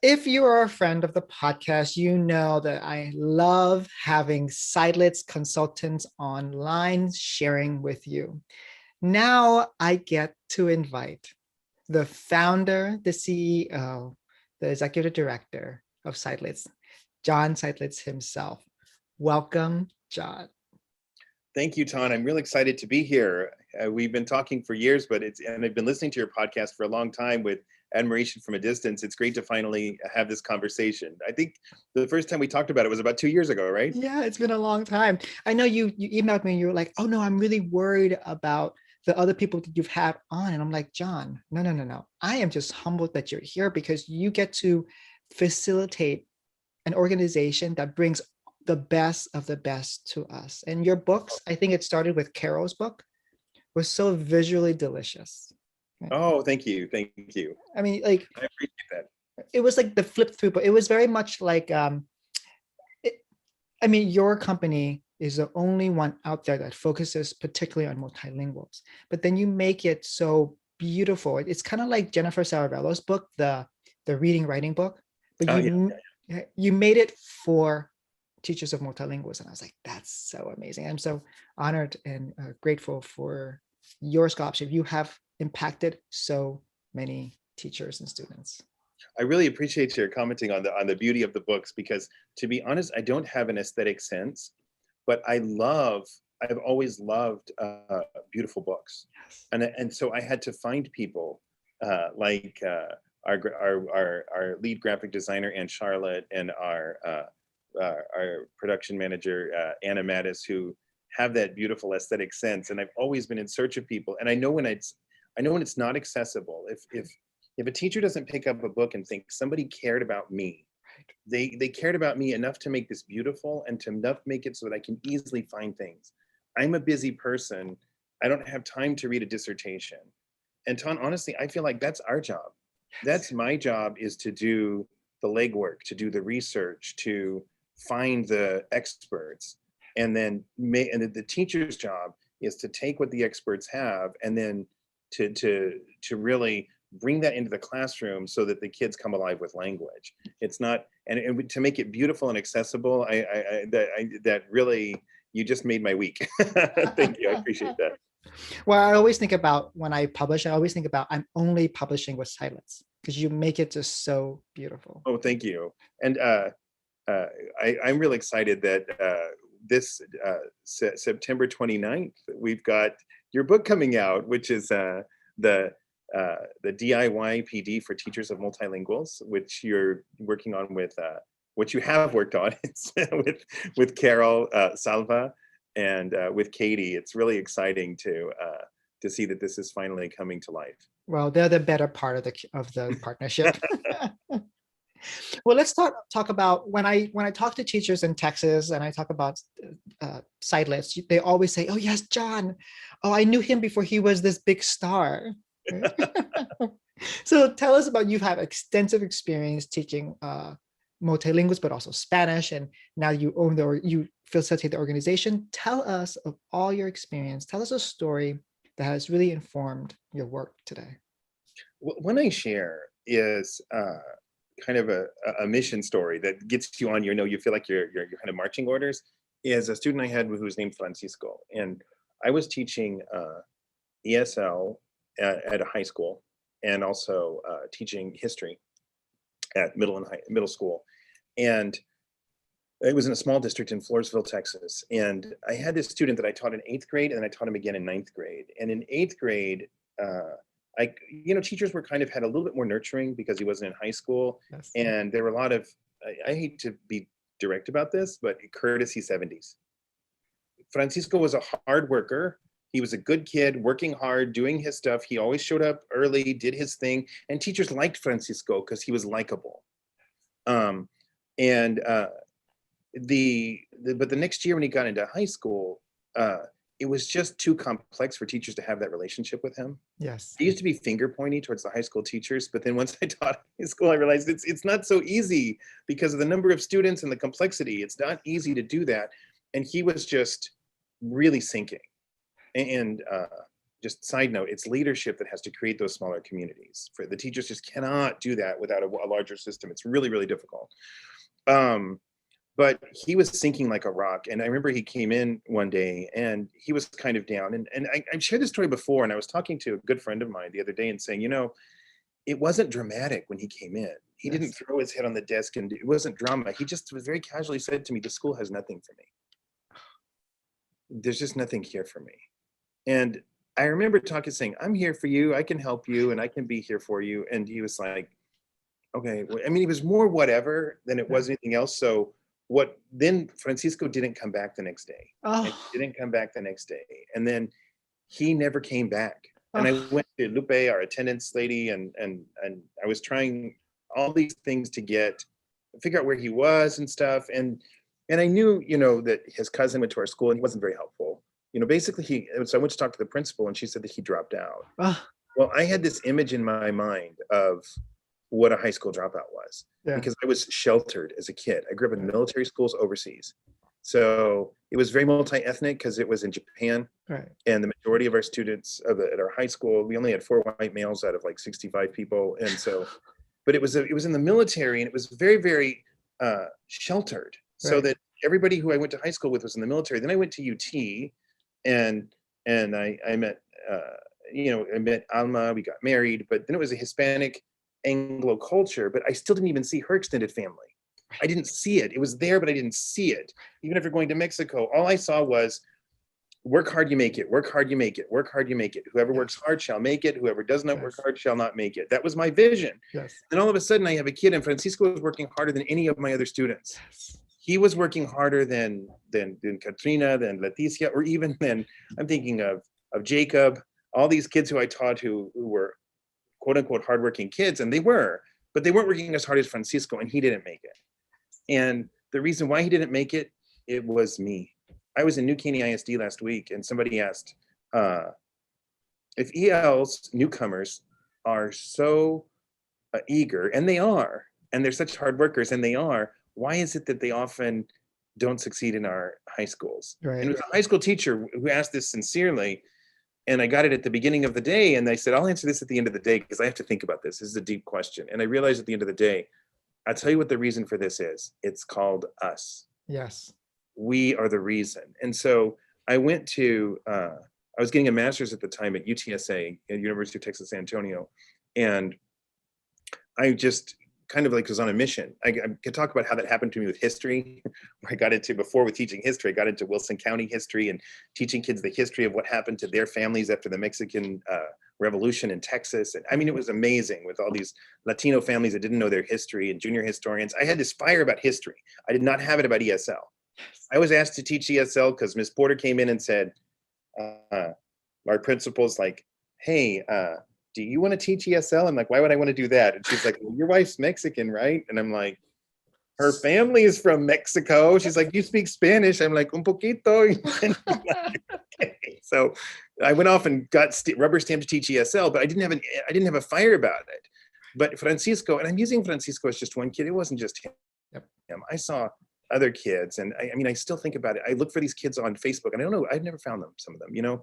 If you are a friend of the podcast, you know that I love having Seidlitz consultants online sharing with you. Now I get to invite the founder, the CEO, the executive director of Seidlitz, John Seidlitz himself. Welcome, John. Thank you, Ton. I'm really excited to be here. We've been talking for years, and I've been listening to your podcast for a long time with admiration from a distance. It's great to finally have this conversation. I think the first time we talked about it was about 2 years ago, right? Yeah, it's been a long time. I know you emailed me and you were like, oh no, I'm really worried about the other people that you've had on. And I'm like, John, no. I am just humbled that you're here because you get to facilitate an organization that brings the best of the best to us. And your books, I think it started with Carol's book, was so visually delicious. Oh, thank you. Thank you. I mean, like, I appreciate that. it was like the flip through, but it was very much like, your company is the only one out there that focuses particularly on multilinguals, but then you make it so beautiful. It's kind of like Jennifer Saravello's book, the reading writing book, but you made it for teachers of multilinguals. And I was like, that's so amazing. I'm so honored and grateful for your scholarship. You have impacted so many teachers and students. I really appreciate your commenting on the beauty of the books, because to be honest, I don't have an aesthetic sense, but I've always loved beautiful books. Yes. And so I had to find people like our lead graphic designer, Ann Charlotte, and our production manager, Anna Mattis, who have that beautiful aesthetic sense. And I've always been in search of people. And I know when it's not accessible. If a teacher doesn't pick up a book and think somebody cared about me, they cared about me enough to make this beautiful and to enough make it so that I can easily find things. I'm a busy person. I don't have time to read a dissertation. And Ton, honestly, I feel like that's our job. That's my job, is to do the legwork, to do the research, to find the experts. And then the teacher's job is to take what the experts have and then to really bring that into the classroom so that the kids come alive with language. It's not, and to make it beautiful and accessible, that really, you just made my week. Thank you, I appreciate that. Well, I always think about when I publish, I'm only publishing with Seidlitz because you make it just so beautiful. Oh, thank you. And I'm really excited that this September 29th, we've got your book coming out, which is the DIY PD for teachers of multilinguals, which you're working on with, which you have worked on with Carol Salva and with Katie. It's really exciting to see that this is finally coming to life. Well, they're the better part of the partnership. Well, let's talk about when I talk to teachers in Texas and I talk about Seidlitz, they always say, "Oh yes, John. Oh, I knew him before he was this big star." So tell us about, you've had extensive experience teaching multilinguals, but also Spanish, and now you facilitate the organization. Tell us of all your experience. Tell us a story that has really informed your work today. What I share is kind of a mission story that gets you on you feel like you're kind of marching orders. Is a student I had who was named Francisco, and I was teaching ESL at a high school, and also teaching history at middle school. And it was in a small district in Floresville, Texas. And I had this student that I taught in 8th grade, and then I taught him again in 9th grade. And in 8th grade, teachers were kind of had a little bit more nurturing because he wasn't in high school. Yes. And there were a lot of, I hate to be direct about this, but courtesy 70s. Francisco was a hard worker. He was a good kid, working hard, doing his stuff. He always showed up early, did his thing, and teachers liked Francisco because he was likable. But the next year when he got into high school, it was just too complex for teachers to have that relationship with him. Yes. He used to be finger pointy towards the high school teachers, but then once I taught high school, I realized it's not so easy because of the number of students and the complexity. It's not easy to do that. And he was just really sinking. And just side note, it's leadership that has to create those smaller communities. For the teachers just cannot do that without a larger system. It's really, really difficult. But he was sinking like a rock. And I remember he came in one day and he was kind of down. And I've shared this story before, and I was talking to a good friend of mine the other day and saying, you know, it wasn't dramatic when he came in. He didn't throw his head on the desk, and it wasn't drama. He just was very casually said to me, the school has nothing for me. There's just nothing here for me. And I remember saying, I'm here for you. I can help you and I can be here for you. And he was like, okay. I mean, he was more whatever than it was anything else. So then Francisco didn't come back the next day. And he didn't come back the next day. And then he never came back. And I went to Lupe, our attendance lady, and I was trying all these things to figure out where he was and stuff. And I knew, you know, that his cousin went to our school and he wasn't very helpful. You know, basically so I went to talk to the principal and she said that he dropped out. Well, I had this image in my mind of what a high school dropout was because I was sheltered as a kid. I grew up in military schools overseas. So it was very multi-ethnic because it was in Japan. Right. And the majority of our students at our high school, we only had 4 white males out of like 65 people. And so, but it was in the military, and it was very, very sheltered. So that everybody who I went to high school with was in the military. Then I went to UT, and I met, I met Alma, we got married, but then it was a Hispanic Anglo culture, but I still didn't even see her extended family. I didn't see it. It was there, but I didn't see it. Even if you're going to Mexico, all I saw was work hard, you make it, work hard, you make it, work hard, you make it. Whoever works hard shall make it. Whoever does not work hard shall not make it. That was my vision. Yes. And all of a sudden I have a kid, and Francisco was working harder than any of my other students. He was working harder than Katrina, than Leticia, or even than, I'm thinking of Jacob, all these kids who I taught who were quote unquote hardworking kids, and they were, but they weren't working as hard as Francisco, and he didn't make it. And the reason why he didn't make it, it was me. I was in New Caney ISD last week, and somebody asked if EL's newcomers are so eager, and they are, and they're such hard workers, and they are, why is it that they often don't succeed in our high schools? Right. And it was a high school teacher who asked this sincerely, and I got it at the beginning of the day, and I said, I'll answer this at the end of the day because I have to think about this. This is a deep question. And I realized at the end of the day, I'll tell you what the reason for this is. It's called us. Yes. We are the reason. And so I went to, I was getting a master's at the time at UTSA, at University of Texas San Antonio. And I just kind of like was on a mission. I could talk about how that happened to me with history. I got into, before with teaching history, I got into Wilson County history and teaching kids the history of what happened to their families after the Mexican Revolution in Texas. And I mean, it was amazing with all these Latino families that didn't know their history, and junior historians. I had this fire about history. I did not have it about ESL. I was asked to teach ESL because Ms. Porter came in and said, our principal's like, hey, do you want to teach ESL? I'm like, why would I want to do that? And she's like, well, your wife's Mexican, right? And I'm like, her family is from Mexico. She's like, you speak Spanish? I'm like, un poquito. And I'm like, okay. So I went off and got rubber stamped to teach ESL, but I didn't have a fire about it. But Francisco, and I'm using Francisco as just one kid. It wasn't just him. Yep. I saw other kids, and I mean, I still think about it. I look for these kids on Facebook, and I don't know, I've never found them, some of them, you know.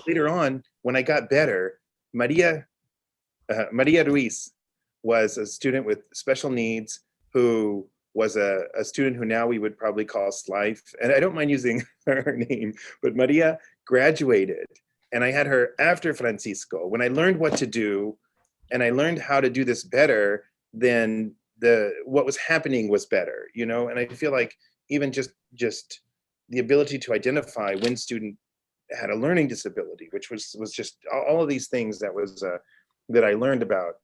Later on, when I got better, Maria Ruiz was a student with special needs who was a student who now we would probably call Slife. And I don't mind using her name, but Maria graduated, and I had her after Francisco. When I learned what to do, and I learned how to do this better, then what was happening was better, you know. And I feel like even just the ability to identify when student had a learning disability, which was just all of these things that was that I learned about.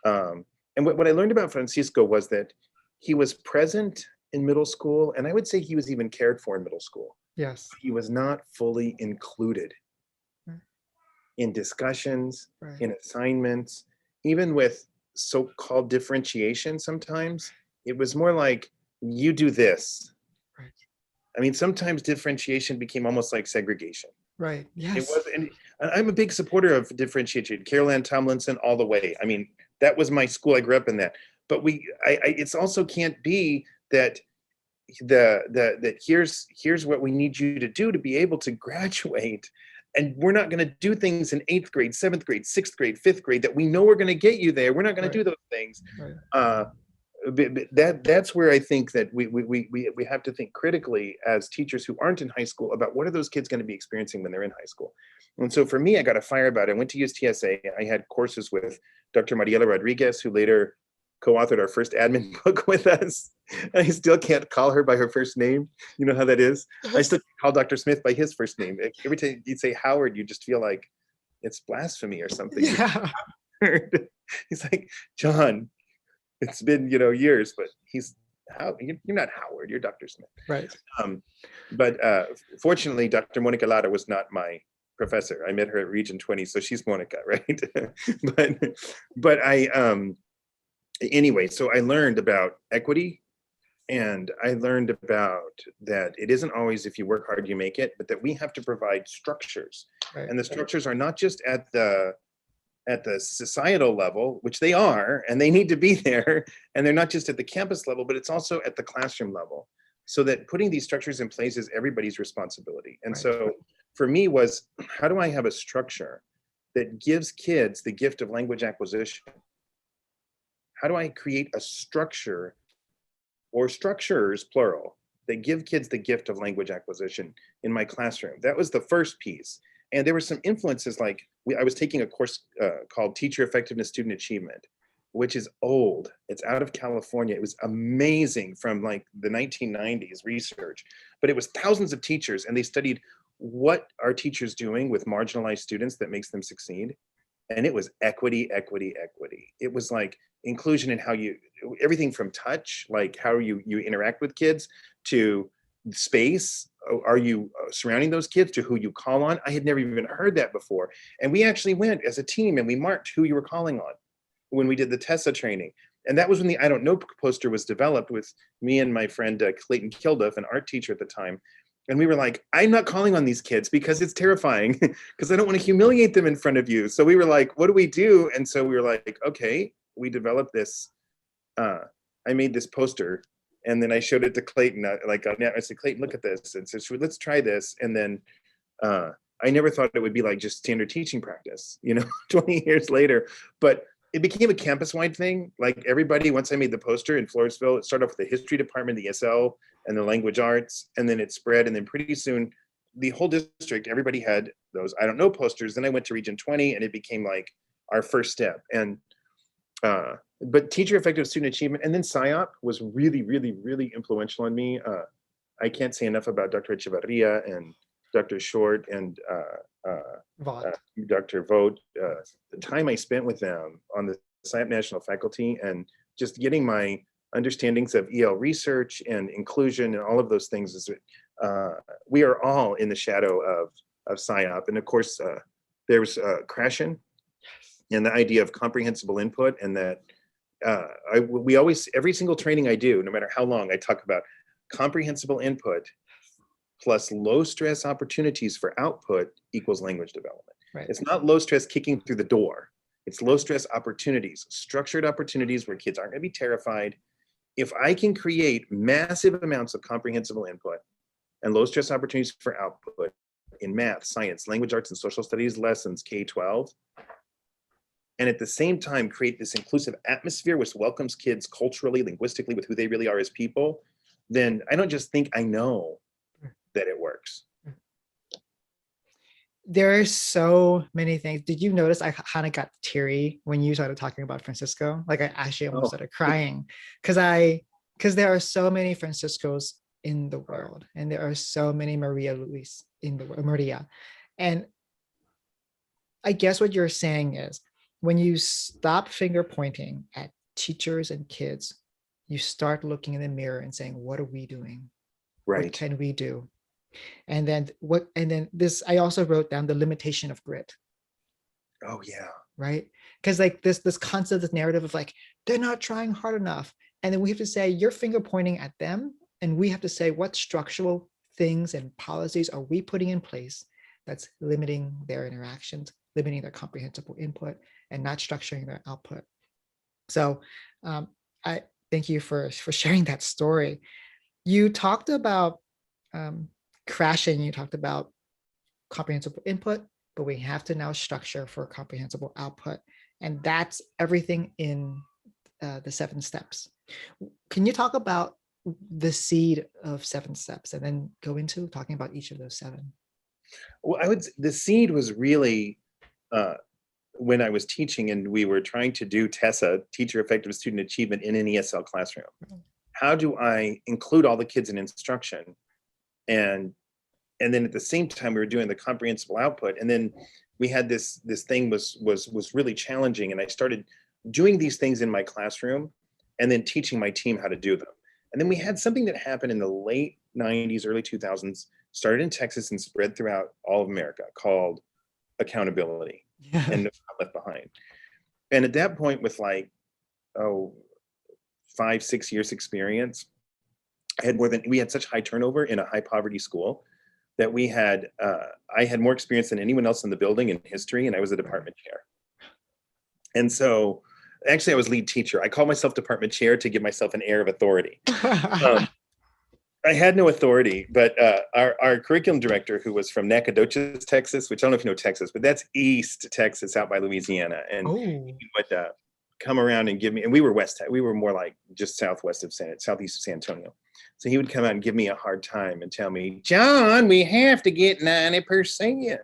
And what I learned about Francisco was that he was present in middle school, and I would say he was even cared for in middle school. Yes. He was not fully included in discussions, in assignments, even with so-called differentiation. Sometimes it was more like, you do this. Right. I mean, sometimes differentiation became almost like segregation. Right. Yes. It was, and I'm a big supporter of differentiation. Carol Ann Tomlinson all the way. I mean, that was my school. I grew up in that. But it's also can't be that that here's what we need you to do to be able to graduate. And we're not going to do things in 8th grade, 7th grade, 6th grade, 5th grade that we know we're going to get you there. We're not going to do those things. Right. That's where I think that we have to think critically as teachers who aren't in high school about what are those kids going to be experiencing when they're in high school. And so for me, I got a fire about it. I went to USTSA. I had courses with Dr. Mariela Rodriguez, who later co-authored our first admin book with us. I still can't call her by her first name. You know how that is? I still call Dr. Smith by his first name. Every time you say Howard, you just feel like it's blasphemy or something. Yeah. He's like, John, it's been, years, but you're not Howard, you're Dr. Smith. Right. But fortunately, Dr. Monica Lara was not my professor. I met her at Region 20, so she's Monica, right? but anyway, so I learned about equity, and I learned about that it isn't always if you work hard, you make it, but that we have to provide structures. Right. And the structures are not just at the societal level, which they are, and they need to be there, and they're not just at the campus level, but it's also at the classroom level, so that putting these structures in place is everybody's responsibility. And so for me was, how do I have a structure that gives kids the gift of language acquisition? How do I create a structure, or structures, plural, that give kids the gift of language acquisition in my classroom? That was the first piece. And there were some influences, like I was taking a course called Teacher Effectiveness Student Achievement, which is old. It's out of California. It was amazing, from like the 1990s research, but it was thousands of teachers, and they studied what are teachers doing with marginalized students that makes them succeed. And it was equity, equity, equity. It was like inclusion in how everything from touch, like how you interact with kids, to space. Are you surrounding those kids, to who you call on? I had never even heard that before. And we actually went as a team and we marked who you were calling on when we did the TESSA training. And that was when the I Don't Know poster was developed, with me and my friend Clayton Kilduff, an art teacher at the time. And we were like, I'm not calling on these kids because it's terrifying, because I don't want to humiliate them in front of you. So we were like, what do we do? And so we were like, okay, we developed this. I made this poster, and then I showed it to Clayton. I said, Clayton, look at this. And so let's try this. And then I never thought it would be like just standard teaching practice, 20 years later. But it became a campus-wide thing. Like everybody, once I made the poster in Floresville, it started off with the history department, the ESL, and the language arts, and then it spread. And then pretty soon, the whole district, everybody had those I Don't Know posters. Then I went to Region 20, and it became like our first step. And but Teacher Effective Student Achievement, and then SIOP was really, really, really influential on me. I can't say enough about Dr. Echevarria and Dr. Short and Dr. Vogt. The time I spent with them on the SIOP National Faculty, and just getting my understandings of EL research and inclusion and all of those things, is we are all in the shadow of SIOP. And of course, there's Krashen and the idea of comprehensible input, and that we always, every single training I do, no matter how long, I talk about comprehensible input plus low stress opportunities for output equals language development. Right. It's not low stress kicking through the door. It's low stress opportunities, structured opportunities where kids aren't going to be terrified. If I can create massive amounts of comprehensible input and low stress opportunities for output in math, science, language arts, and social studies lessons, K-12, and at the same time create this inclusive atmosphere which welcomes kids culturally, linguistically, with who they really are as people, then I don't just think, I know that it works. There are so many things. Did you notice I kind of got teary when you started talking about Francisco? Like I actually almost started crying, because there are so many Franciscos in the world, and there are so many Maria Luis in the world, Maria. And I guess what you're saying is, when you stop finger pointing at teachers and kids, you start looking in the mirror and saying, what are we doing? Right. What can we do? And then this, I also wrote down the limitation of grit. Oh yeah. Right. Because like this concept, this narrative of like, they're not trying hard enough. And then we have to say, you're finger pointing at them. And we have to say, what structural things and policies are we putting in place that's limiting their interactions, limiting their comprehensible input, and not structuring their output. So I thank you for sharing that story. You talked about Krashen, you talked about comprehensible input, but we have to now structure for comprehensible output. And that's everything in the 7 steps. Can you talk about the seed of 7 steps and then go into talking about each of those 7? Well, the seed was really when I was teaching and we were trying to do TESA, Teacher Effective Student Achievement, in an ESL classroom. How do I include all the kids in instruction? And then at the same time, we were doing the comprehensible output. And then we had this thing was really challenging. And I started doing these things in my classroom and then teaching my team how to do them. And then we had something that happened in the late 90s, early 2000s, started in Texas and spread throughout all of America, called accountability and no child left behind. And at that point, with like, 5-6 years experience, we had such high turnover in a high poverty school that I had more experience than anyone else in the building in history, and I was a department chair. And so actually I was lead teacher. I called myself department chair to give myself an air of authority. I had no authority, but our curriculum director, who was from Nacogdoches, Texas, which I don't know if you know Texas, but that's East Texas out by Louisiana. And he would come around and give me, and we were more like just southeast of San Antonio. So he would come out and give me a hard time and tell me, John, we have to get 90%.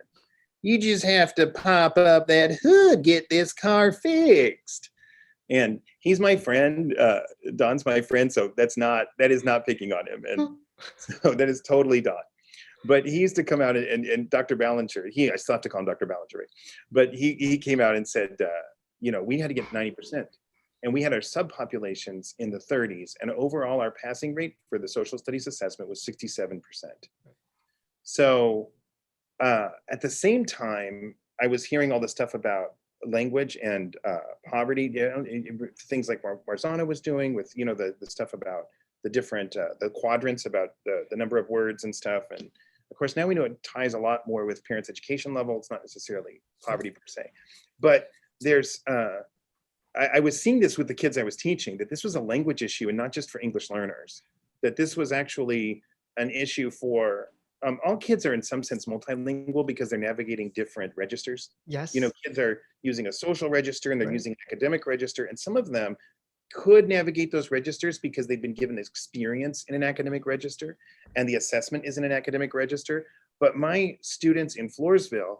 You just have to pop up that hood, get this car fixed. And he's my friend, Don's my friend, so that is not picking on him. And so that is totally Don. But he used to come out and Dr. Ballinger, I still have to call him Dr. Ballinger, right? But he came out and said, we had to get 90%. And we had our subpopulations in the 30s. And overall, our passing rate for the social studies assessment was 67%. So at the same time, I was hearing all the stuff about language and poverty, things like Marzano was doing with, the stuff about the different, the quadrants about the number of words and stuff. And of course, now we know it ties a lot more with parents' education level. It's not necessarily poverty per se, but there's, I was seeing this with the kids I was teaching, that this was a language issue and not just for English learners, that this was actually an issue for all kids are in some sense multilingual because they're navigating different registers. Yes. Kids are using a social register and they're using an academic register, and some of them could navigate those registers because they've been given experience in an academic register and the assessment is in an academic register. But my students in Floresville,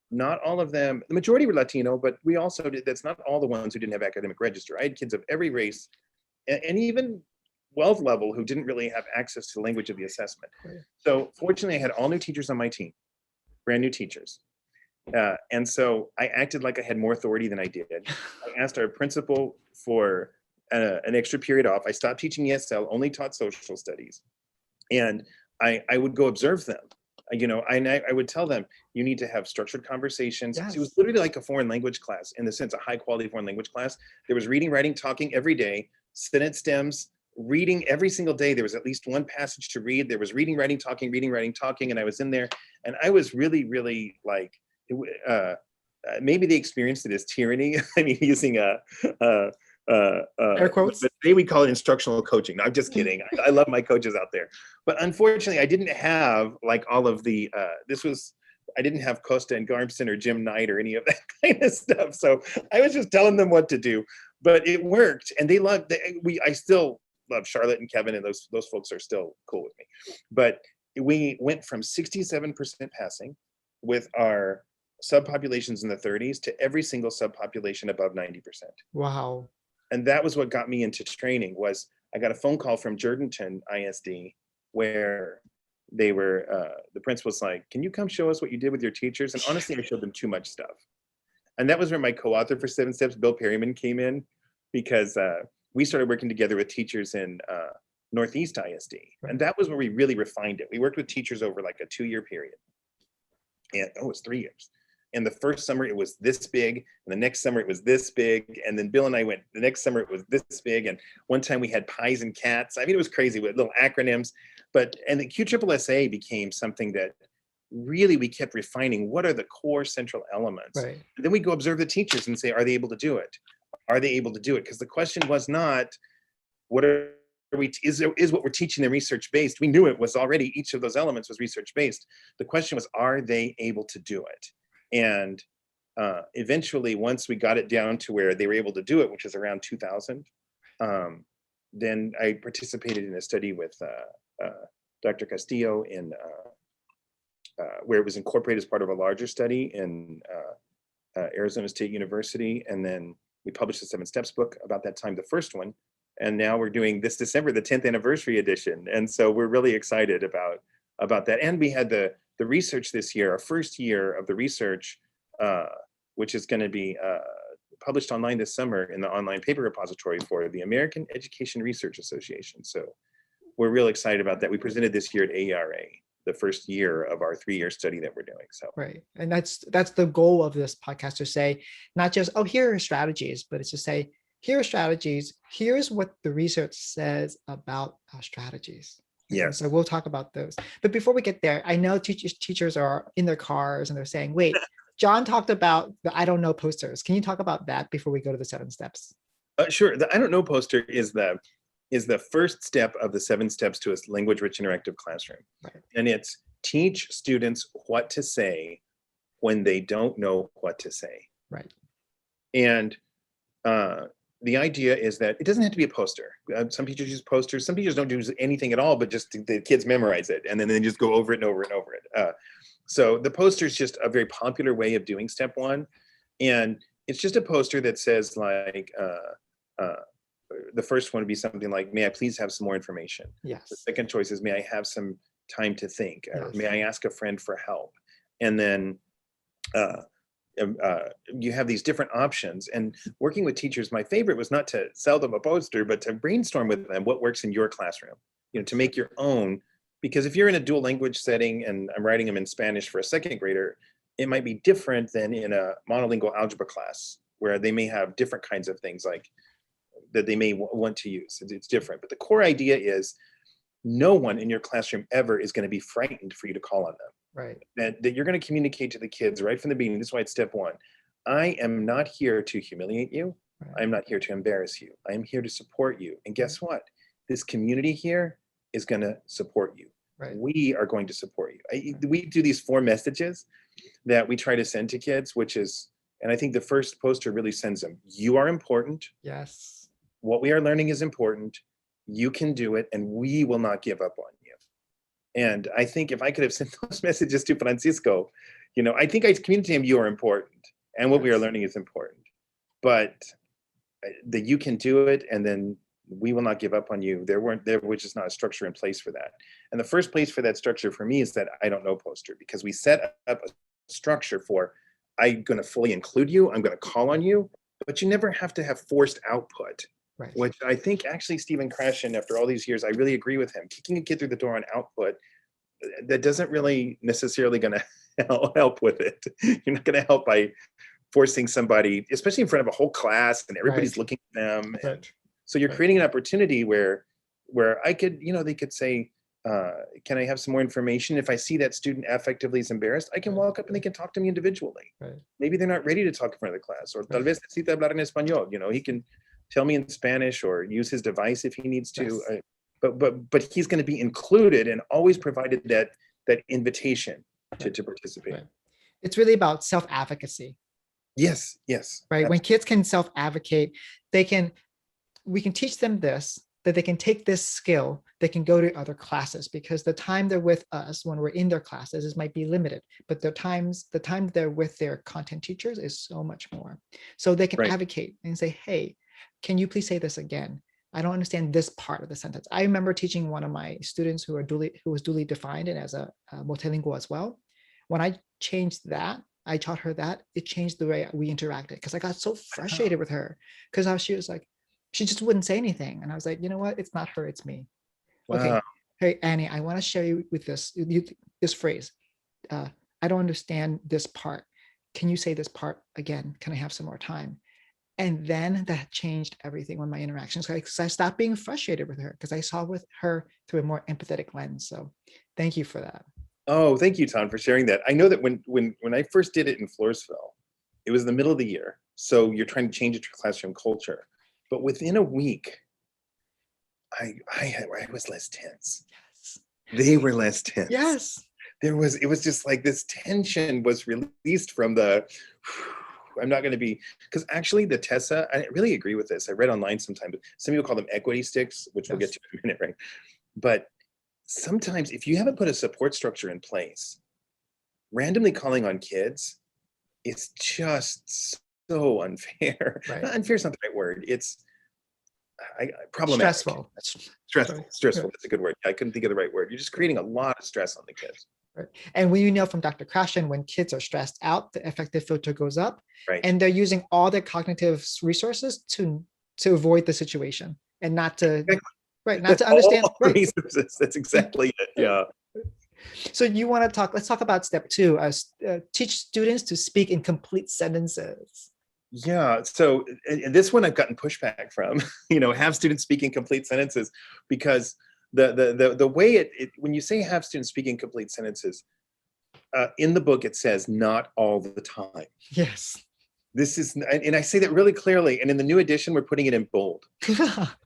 not all of them, the majority were Latino, but we also did, that's not all the ones who didn't have academic register. I had kids of every race and even wealth level who didn't really have access to the language of the assessment. So fortunately, I had all new teachers on my team, brand new teachers. And so I acted like I had more authority than I did. I asked our principal for an extra period off. I stopped teaching ESL, only taught social studies. And I would go observe them. I would tell them, you need to have structured conversations. Yes. It was literally like a foreign language class, in the sense, a high quality foreign language class. There was reading, writing, talking every day, sentence stems, reading every single day. There was at least one passage to read. There was reading, writing, talking, and I was in there. And I was really, really like, maybe they experienced it as tyranny. I mean, using air quotes. But today we call it instructional coaching. No, I'm just kidding. I love my coaches out there. But unfortunately, I didn't have like all of the, I didn't have Costa and Garmson or Jim Knight or any of that kind of stuff. So I was just telling them what to do, but it worked. And they loved, I still love Charlotte and Kevin, and those folks are still cool with me. But we went from 67% passing with our subpopulations in the 30s to every single subpopulation above 90%. Wow. And that was what got me into training. Was I got a phone call from Jourdanton ISD where they were, the principal's like, can you come show us what you did with your teachers? And honestly, I showed them too much stuff. And that was where my co-author for 7 Steps, Bill Perryman, came in, because we started working together with teachers in Northeast ISD. Right. And that was where we really refined it. We worked with teachers over like a 2-year period. And it was 3 years. And the first summer it was this big, and the next summer it was this big. And then Bill and I went, the next summer it was this big. And one time we had pies and cats. I mean, it was crazy with little acronyms. And the QSSSA became something that really we kept refining. What are the core central elements? Right. And then we go observe the teachers and say, are they able to do it? Are they able to do it? Because the question was not, what are is what we're teaching them research-based? We knew it was already, each of those elements was research-based. The question was, are they able to do it? And eventually, once we got it down to where they were able to do it, which is around 2000, then I participated in a study with Dr. Castillo in where it was incorporated as part of a larger study in Arizona State University. And then we published the 7 Steps book about that time, the first one. And now we're doing this December, the 10th anniversary edition. And so we're really excited about that. And we had the research this year, our first year of the research, which is going to be published online this summer in the online paper repository for the American Education Research Association. So we're real excited about that. We presented this year at AERA, the first year of our 3-year study that we're doing. So right, and that's the goal of this podcast, to say not just, oh, here are strategies, but it's to say, here are strategies, here's what the research says about our strategies. yes. So we'll talk about those. But before we get there, I know teachers are in their cars and they're saying, wait, John talked about the I don't know posters. Can you talk about that before we go to the 7 steps? Sure. The I don't know poster is the first step of the 7 steps to a language-rich interactive classroom. Right. And it's teach students what to say when they don't know what to say. Right. And the idea is that it doesn't have to be a poster. Some teachers use posters. Some teachers don't do anything at all, but just the kids memorize it, and then they just go over it and over and over it. So the poster is just a very popular way of doing step 1. And it's just a poster that says, like, the first one would be something like, may I please have some more information? Yes. The second choice is, may I have some time to think? Yes. May I ask a friend for help? And then you have these different options. And working with teachers, my favorite was not to sell them a poster, but to brainstorm with them what works in your classroom, to make your own. Because if you're in a dual language setting and I'm writing them in Spanish for a 2nd grader, it might be different than in a monolingual algebra class, where they may have different kinds of things like that they may want to use. It's different. But the core idea is, no one in your classroom ever is going to be frightened for you to call on them. Right. That you're going to communicate to the kids right from the beginning. This is why it's step 1. I am not here to humiliate you. Right. I'm not here to embarrass you. I am here to support you. And guess what? This community here is going to support you. Right. We are going to support you. We do these 4 messages that we try to send to kids, which is, and I think the first poster really sends them, you are important. Yes. What we are learning is important. You can do it, and we will not give up on you. And I think if I could have sent those messages to Francisco, I think I communicated to him, you are important, and what we are learning is important. But that you can do it, and then we will not give up on you. There was just not a structure in place for that. And the first place for that structure for me is that I don't know poster, because we set up a structure for, I'm going to fully include you, I'm going to call on you, but you never have to have forced output. Right. Which I think actually Stephen Krashen, after all these years, I really agree with him. Kicking a kid through the door on output, that doesn't really necessarily going to help with it. You're not going to help by forcing somebody, especially in front of a whole class and everybody's looking at them. And so you're creating an opportunity where I could, they could say, can I have some more information? If I see that student affectively is embarrassed, I can walk up and they can talk to me individually. Right. Maybe they're not ready to talk in front of the class, or tal vez necesita hablar en español. He can tell me in Spanish or use his device if he needs to. Yes. But he's going to be included and always provided that invitation to participate. Right. It's really about self-advocacy. Yes. Right. Absolutely. When kids can self-advocate, we can teach them this, that they can take this skill, they can go to other classes, because the time they're with us when we're in their classes might be limited, but the time they're with their content teachers is so much more. So they can advocate and say, hey, can you please say this again? I don't understand this part of the sentence. I remember teaching one of my students who was duly defined and as a multilingual as well. When I changed that, I taught her that, it changed the way we interacted, because I got so frustrated with her, because she was like, she just wouldn't say anything. And I was like, you know what? It's not her, it's me. Wow. Okay. Hey, Annie, I want to share you with this phrase. I don't understand this part. Can you say this part again? Can I have some more time? And then that changed everything on my interactions. So I stopped being frustrated with her, because I saw with her through a more empathetic lens. So thank you for that. Oh, thank you, Tom, for sharing that. I know that when I first did it in Floresville, it was the middle of the year. So you're trying to change it to classroom culture. But within a week, I was less tense. Yes. They were less tense. Yes. It was just like this tension was released from the, I'm not going to be, because actually the Tessa, I really agree with this. I read online sometime, but some people call them equity sticks, which we'll get to in a minute, right? But sometimes if you haven't put a support structure in place, randomly calling on kids is just so unfair. Right. Not unfair is not the right word. It's problematic. Stressful. Stressful. That's a good word. I couldn't think of the right word. You're just creating a lot of stress on the kids. Right. And we know from Dr. Krashen, when kids are stressed out, the affective filter goes up, right. And they're using all their cognitive resources to avoid the situation and not to, exactly. Right, not That's to understand. Right. Resources. That's exactly it. Yeah. So you want to talk, let's talk about step 2, teach students to speak in complete sentences. Yeah, so this one I've gotten pushback from, have students speak in complete sentences, because the way when you say have students speak in complete sentences, in the book it says not all the time. Yes. This is, and I say that really clearly, and in the new edition we're putting it in bold.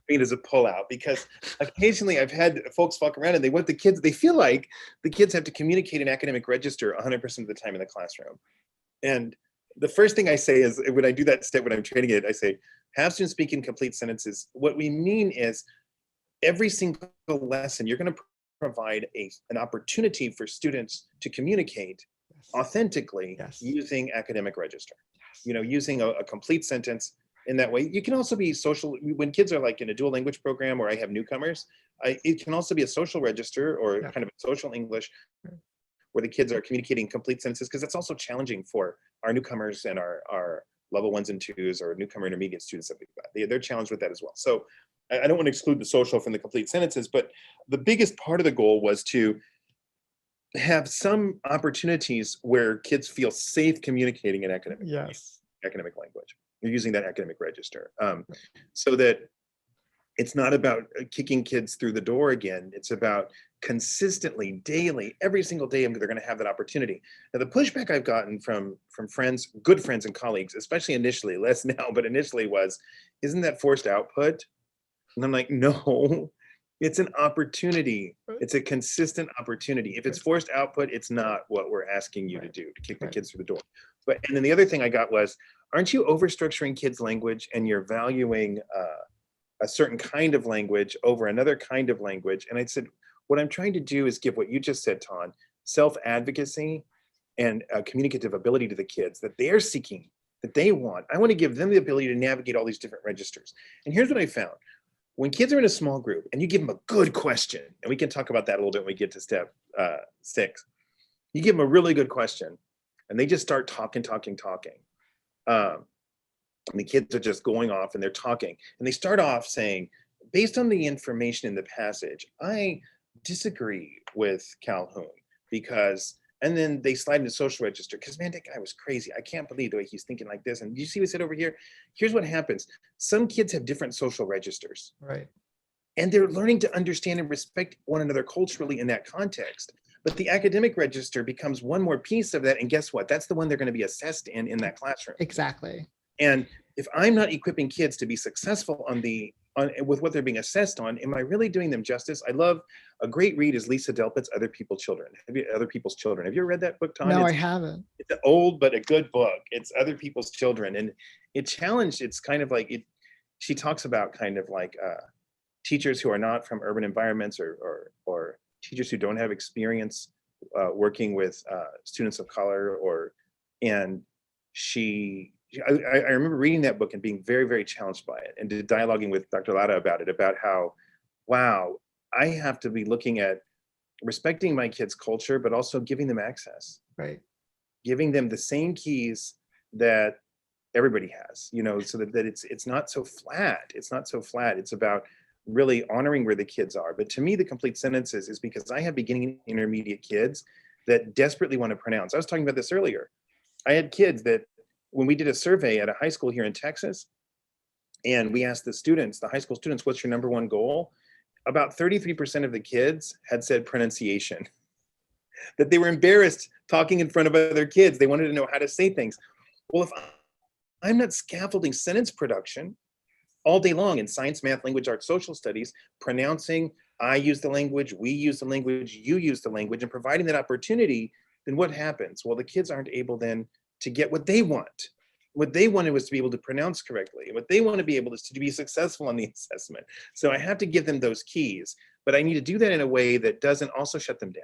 It as a pullout, because occasionally I've had folks walk around and they feel like the kids have to communicate an academic register 100% of the time in the classroom. And the first thing I say is, when I do that step, when I'm training it, I say, have students speak in complete sentences. What we mean is every single lesson, you're going to provide an opportunity for students to communicate authentically using academic register, using a complete sentence. In that way, you can also be social. When kids are like in a dual language program, or I have newcomers, it can also be a social register, or kind of a social English, where the kids are communicating complete sentences, because that's also challenging for our newcomers and our level 1s and 2s, or newcomer intermediate students that we've got. They're challenged with that as well. So I don't want to exclude the social from the complete sentences, but the biggest part of the goal was to have some opportunities where kids feel safe communicating in academic language. You're using that academic register, so that it's not about kicking kids through the door again. It's about consistently, daily, every single day, they're going to have that opportunity. Now, the pushback I've gotten from friends, good friends and colleagues, especially initially, less now, but initially was, isn't that forced output? And I'm like, no, it's an opportunity. It's a consistent opportunity. If it's forced output, it's not what we're asking you to do, to kick the kids through the door. And then the other thing I got was, aren't you overstructuring kids' language, and you're valuing a certain kind of language over another kind of language? And I said, what I'm trying to do is give what you just said, Ton, self-advocacy and communicative ability to the kids that they're seeking, that they want. I want to give them the ability to navigate all these different registers. And here's what I found. When kids are in a small group and you give them a good question, and we can talk about that a little bit when we get to step 6, you give them a really good question and they just start talking. And the kids are just going off and they're talking, and they start off saying, based on the information in the passage, I disagree with Calhoun because, and then they slide into social register because, man, that guy was crazy. I can't believe the way he's thinking like this. And you see what I said over here? Here's what happens. Some kids have different social registers. Right. And they're learning to understand and respect one another culturally in that context. But the academic register becomes one more piece of that. And guess what? That's the one they're going to be assessed in that classroom. Exactly. And if I'm not equipping kids to be successful with what they're being assessed on, am I really doing them justice? I love, a great read is Lisa Delpit's Other People's Children. Have you ever read that book, Tom? No, I haven't. It's an old but a good book. It's Other People's Children, and it's kind of like she talks about kind of like teachers who are not from urban environments, or teachers who don't have experience working with students of color, and I remember reading that book and being very, very challenged by it, and dialoguing with Dr. Lara about it, about how, wow, I have to be looking at respecting my kids' culture, but also giving them access. Right. Giving them the same keys that everybody has, so that it's not so flat. It's not so flat. It's about really honoring where the kids are. But to me, the complete sentences is because I have beginning and intermediate kids that desperately want to pronounce. I was talking about this earlier. I had kids that, when we did a survey at a high school here in Texas, and we asked the high school students, what's your number one goal? About 33% of the kids had said pronunciation, that they were embarrassed talking in front of other kids. They wanted to know how to say things. Well, if I'm not scaffolding sentence production, all day long in science, math, language, arts, social studies, pronouncing, I use the language, we use the language, you use the language, and providing that opportunity, then what happens? Well, the kids aren't able then to get what they want. What they wanted was to be able to pronounce correctly. What they want to be able to be successful on the assessment. So I have to give them those keys, but I need to do that in a way that doesn't also shut them down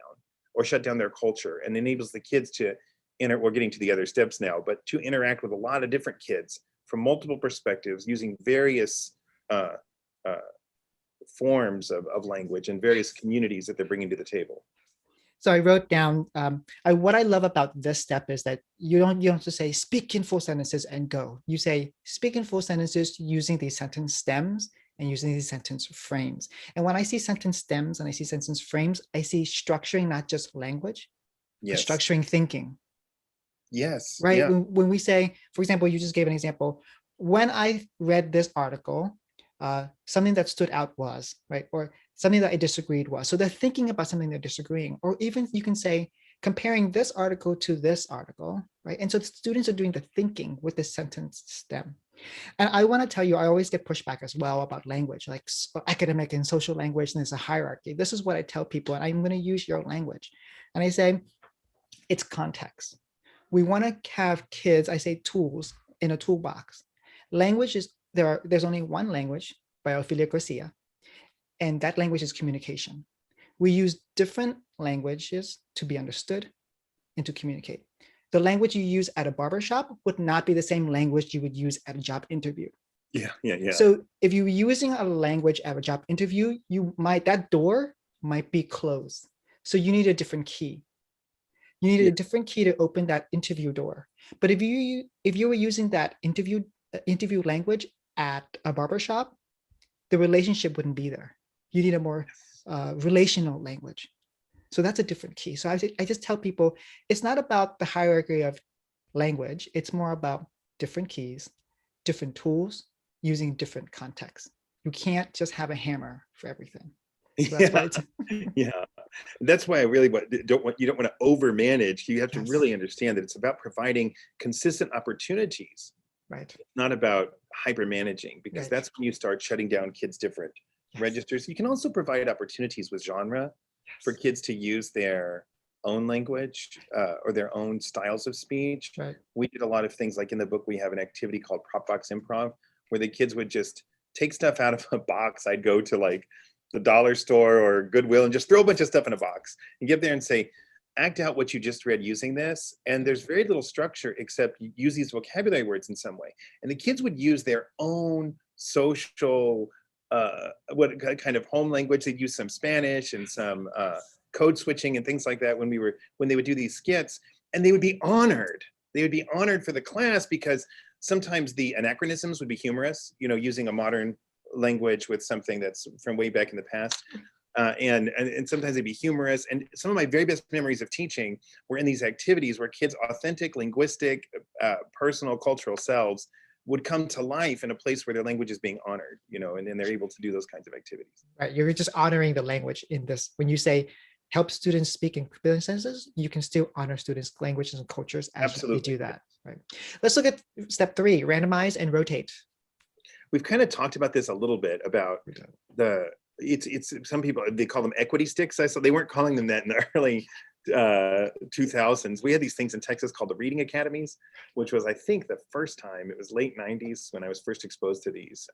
or shut down their culture, and enables the kids to we're getting to the other steps now, but to interact with a lot of different kids from multiple perspectives using various uh, forms of language and various communities that they're bringing to the table. So I wrote down, what I love about this step is that you don't have to say speak in full sentences and go. You say speak in full sentences using these sentence stems and using these sentence frames. And when I see sentence stems and I see sentence frames, I see structuring not just language, but Yes. structuring thinking. Yes. Right. Yeah. When we say, for example, you just gave an example. When I read this article, something that stood out was, right, or something that I disagreed was. So they're thinking about something they're disagreeing, or even you can say comparing this article to this article, right? And so the students are doing the thinking with the sentence stem. And I want to tell you, I always get pushback as well about language, like academic and social language, and there's a hierarchy. This is what I tell people, and I'm going to use your language. And I say, it's context. We want to have kids, I say tools in a toolbox. Language is, there's only one language by Ophelia Garcia, and that language is communication. We use different languages to be understood and to communicate. The language you use at a barbershop would not be the same language you would use at a job interview. Yeah. So if you're using a language at a job interview, that door might be closed. So you need a different key. You need a different key to open that interview door. But if you were using that interview language at a barbershop, the relationship wouldn't be there. You need a more relational language. So that's a different key. So I just tell people, it's not about the hierarchy of language. It's more about different keys, different tools, using different contexts. You can't just have a hammer for everything. So that's why it's yeah. That's why I really don't want to overmanage. You have to really understand that it's about providing consistent opportunities. Right. It's not about hyper managing, because that's when you start shutting down kids' different registers. You can also provide opportunities with genre for kids to use their own language or their own styles of speech. Right. We did a lot of things, like in the book, we have an activity called Prop Box Improv, where the kids would just take stuff out of a box. I'd go to like the dollar store or Goodwill and just throw a bunch of stuff in a box and get there and say, act out what you just read using this. And there's very little structure except you use these vocabulary words in some way. And the kids would use their own social, what kind of home language. They'd use some Spanish and some code switching and things like that when they would do these skits, and they would be honored. They would be honored for the class, because sometimes the anachronisms would be humorous, using a modern language with something that's from way back in the past. And sometimes they'd be humorous. And some of my very best memories of teaching were in these activities where kids' authentic, linguistic, personal, cultural selves would come to life in a place where their language is being honored, and then they're able to do those kinds of activities. Right. You're just honoring the language in this. When you say help students speak in billion sentences, you can still honor students' languages and cultures as you do that. Right. Let's look at step 3, randomize and rotate. We've kind of talked about this a little bit about it's some people, they call them equity sticks. So they weren't calling them that in the early 2000s. We had these things in Texas called the reading academies, which was, I think, the first time. It was late 90s when I was first exposed to these.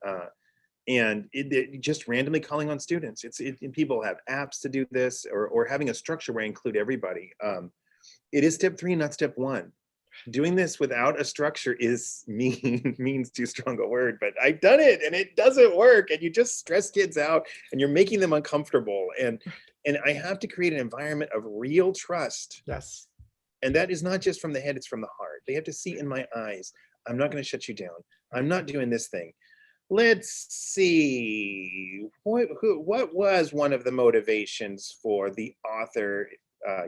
And it just randomly calling on students. People have apps to do this, or having a structure where I include everybody. It is step 3, not step 1. Doing this without a structure means too strong a word, but I've done it and it doesn't work, and you just stress kids out and you're making them uncomfortable. And I have to create an environment of real trust. Yes. And that is not just from the head, it's from the heart. They have to see in my eyes, I'm not going to shut you down. I'm not doing this thing. Let's see, what was one of the motivations for the author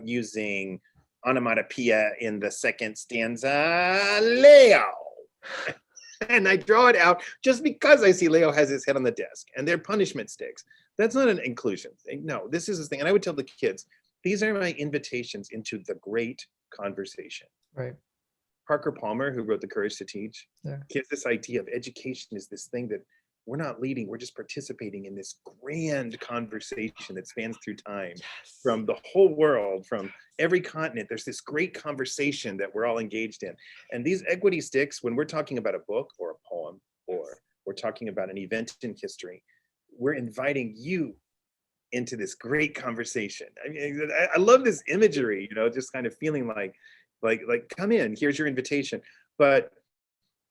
using onomatopoeia in the second stanza? Leo. And I draw it out just because I see Leo has his head on the desk and they're punishment sticks. That's not an inclusion thing. No, this is the thing. And I would tell the kids, these are my invitations into the great conversation. Right. Parker Palmer, who wrote The Courage to Teach, gives this idea of education is this thing that we're not leading, we're just participating in this grand conversation that spans through time, Yes. from the whole world, from every continent. There's this great conversation that we're all engaged in. And these equity sticks, when we're talking about a book or a poem, or we're talking about an event in history, we're inviting you into this great conversation. I mean, I love this imagery, you know, just kind of feeling like come in, here's your invitation. But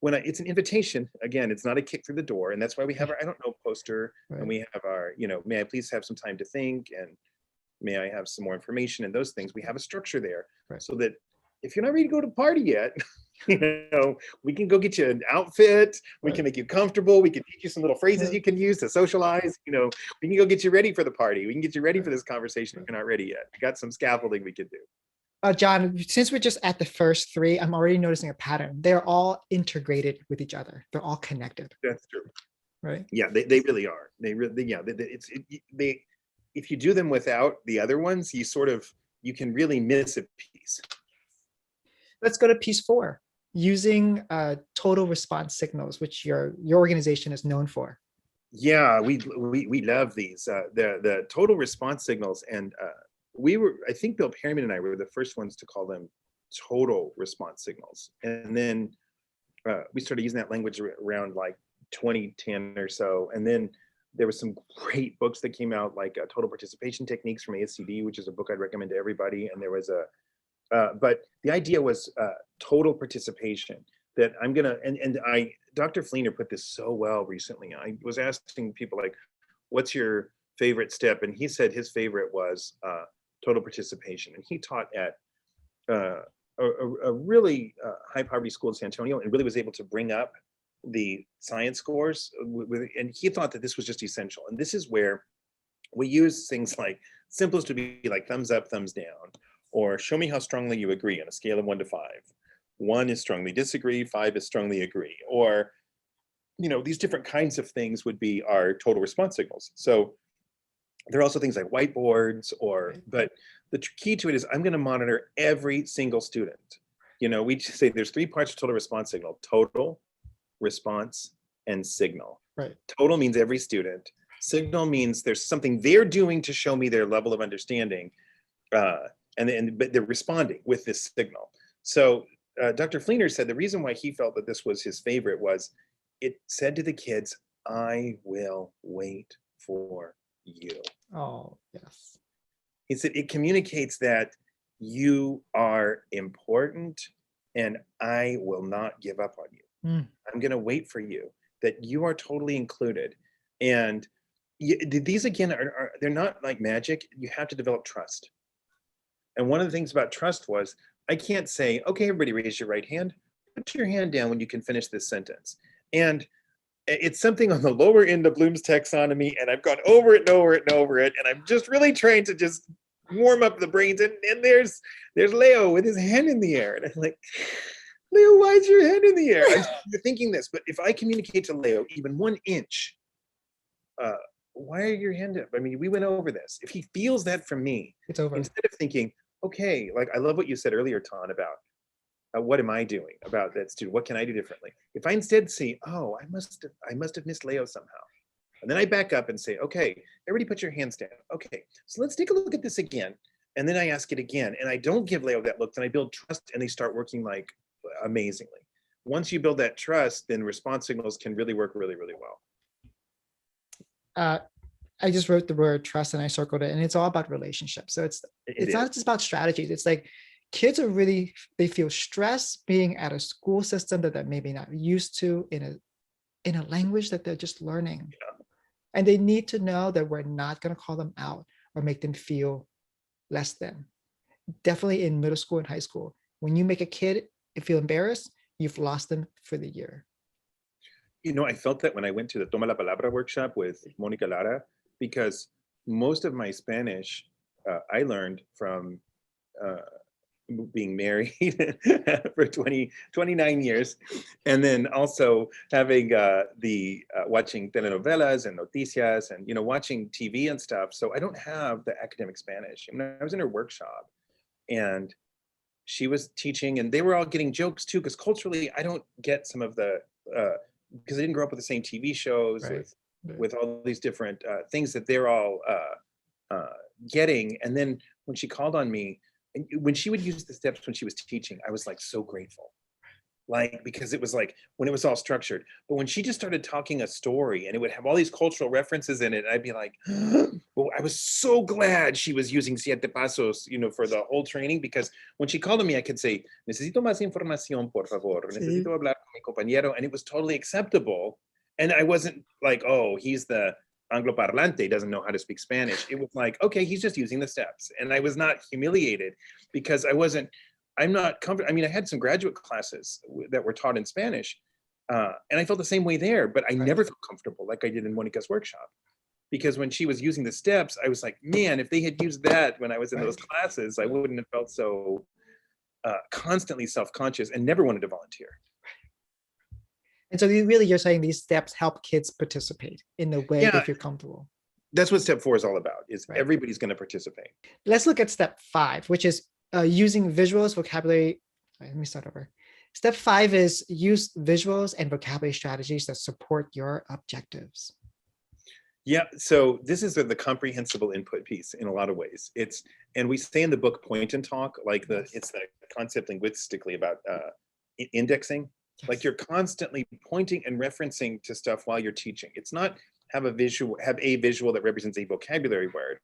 when it's an invitation, again, it's not a kick through the door. And that's why we have our I don't know poster, and Right. we have our, you know, may I please have some time to think, and may I have some more information, and those things. We have a structure there, Right. so that if you're not ready to go to the party yet, you know, we can go get you an outfit, we Right. can make you comfortable, we can teach you some little phrases Yeah. you can use to socialize, you know, we can go get you ready for the party, we can get you ready Right. for this conversation if you're not ready yet. We got some scaffolding we could do. John, since we're just at the first three, I'm already noticing a pattern. They're all integrated with each other. They're all connected, That's true. right? Yeah, they really are. They really, yeah, they, if you do them without the other ones, you can really miss a piece. Let's go to piece 4, using total response signals, which your organization is known for. Yeah, we love these, the total response signals. And I think Bill Perryman and I were the first ones to call them total response signals. And then we started using that language around like 2010 or so. And then there were some great books that came out, like Total Participation Techniques from ASCD, which is a book I'd recommend to everybody. And there was but the idea was total participation, that I'm gonna, Dr. Fleener put this so well recently. I was asking people, like, what's your favorite step? And he said his favorite was total participation. And he taught at a really high poverty school in San Antonio, and really was able to bring up the science scores and he thought that this was just essential. And this is where we use things like, simplest to be like thumbs up, thumbs down, or show me how strongly you agree on a scale of 1 to 5. 1 is strongly disagree, 5 is strongly agree. Or, you know, these different kinds of things would be our total response signals. So there are also things like whiteboards, but the key to it is I'm going to monitor every single student. You know, we just say there's 3 parts of total response signal: total, response, and signal. Right. Total means every student. Signal means there's something they're doing to show me their level of understanding. But they're responding with this signal. So Dr. Fleener said the reason why he felt that this was his favorite was it said to the kids, I will wait for you. Oh, yes. He said it communicates that you are important and I will not give up on you. I'm going to wait for you, that you are totally included. And these, again, they're not like magic. You have to develop trust. And one of the things about trust was, I can't say, okay, everybody raise your right hand. Put your hand down when you can finish this sentence. And it's something on the lower end of Bloom's taxonomy, and I've gone over it and over it and over it. And I'm just really trying to just warm up the brains. And there's Leo with his hand in the air. And I'm like, Leo, why is your hand in the air? I'm thinking this, but if I communicate to Leo even 1 inch, why are your hand up? I mean, we went over this. If he feels that from me, It's over. instead of thinking, okay, like I love what you said earlier, Ton, about what am I doing about that student? What can I do differently? If I instead see, oh, I must have missed Leo somehow. And then I back up and say, okay, everybody put your hands down. Okay, so let's take a look at this again. And then I ask it again. And I don't give Leo that look, then I build trust and they start working like amazingly. Once you build that trust, then response signals can really work really, really well. I just wrote the word trust and I circled it, and it's all about relationships. So it's not just about strategies. It's like kids are really, they feel stress being at a school system that they're maybe not used to, in a language that they're just learning. Yeah. And they need to know that we're not going to call them out or make them feel less than. Definitely in middle school and high school. When you make a kid feel embarrassed, you've lost them for the year. You know, I felt that when I went to the Toma la Palabra workshop with Monica Lara, because most of my Spanish I learned from being married for 29 years, and then also having watching telenovelas and noticias, and, you know, watching TV and stuff. So I don't have the academic Spanish. I mean, I was in her workshop and she was teaching, and they were all getting jokes too, because culturally I don't get some of the because I didn't grow up with the same TV shows, Right. with all these different things that they're all getting. And then when she called on me, and when she would use the steps when she was teaching, I was like so grateful. Like, because it was like when it was all structured. But when she just started talking a story and it would have all these cultural references in it, I'd be like, well, I was so glad she was using Siete Pasos, you know, for the whole training, because when she called on me, I could say, necesito más información, por favor. Necesito hablar con mi compañero. And it was totally acceptable. And I wasn't like, oh, he's the Anglo-parlante, doesn't know how to speak Spanish. It was like, okay, he's just using the steps. And I was not humiliated because I'm not comfortable. I mean, I had some graduate classes that were taught in Spanish, and I felt the same way there, but I never felt comfortable like I did in Monica's workshop. Because when she was using the steps, I was like, man, if they had used that when I was in those classes, I wouldn't have felt so constantly self-conscious and never wanted to volunteer. And so you're saying these steps help kids participate in the way they feel comfortable. That's what step 4 is all about, is everybody's going to participate. Let's look at step 5, which is using visuals, vocabulary. Let me start over. Step 5 is use visuals and vocabulary strategies that support your objectives. Yeah, so this is the comprehensible input piece in a lot of ways. And we say in the book point and talk, like it's the concept linguistically about indexing. Yes. Like you're constantly pointing and referencing to stuff while you're teaching. It's not have a visual that represents a vocabulary word.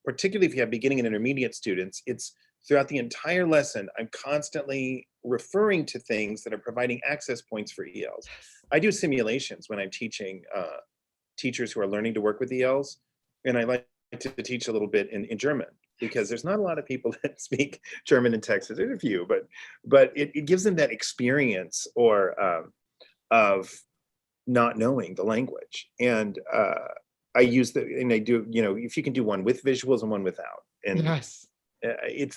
Particularly if you have beginning and intermediate students, it's throughout the entire lesson, I'm constantly referring to things that are providing access points for ELs. I do simulations when I'm teaching teachers who are learning to work with ELs, and I like to teach a little bit in German, because there's not a lot of people that speak German in Texas. There's a few, but it gives them that experience of not knowing the language. And I use and I do, you know, if you can do one with visuals and one without. And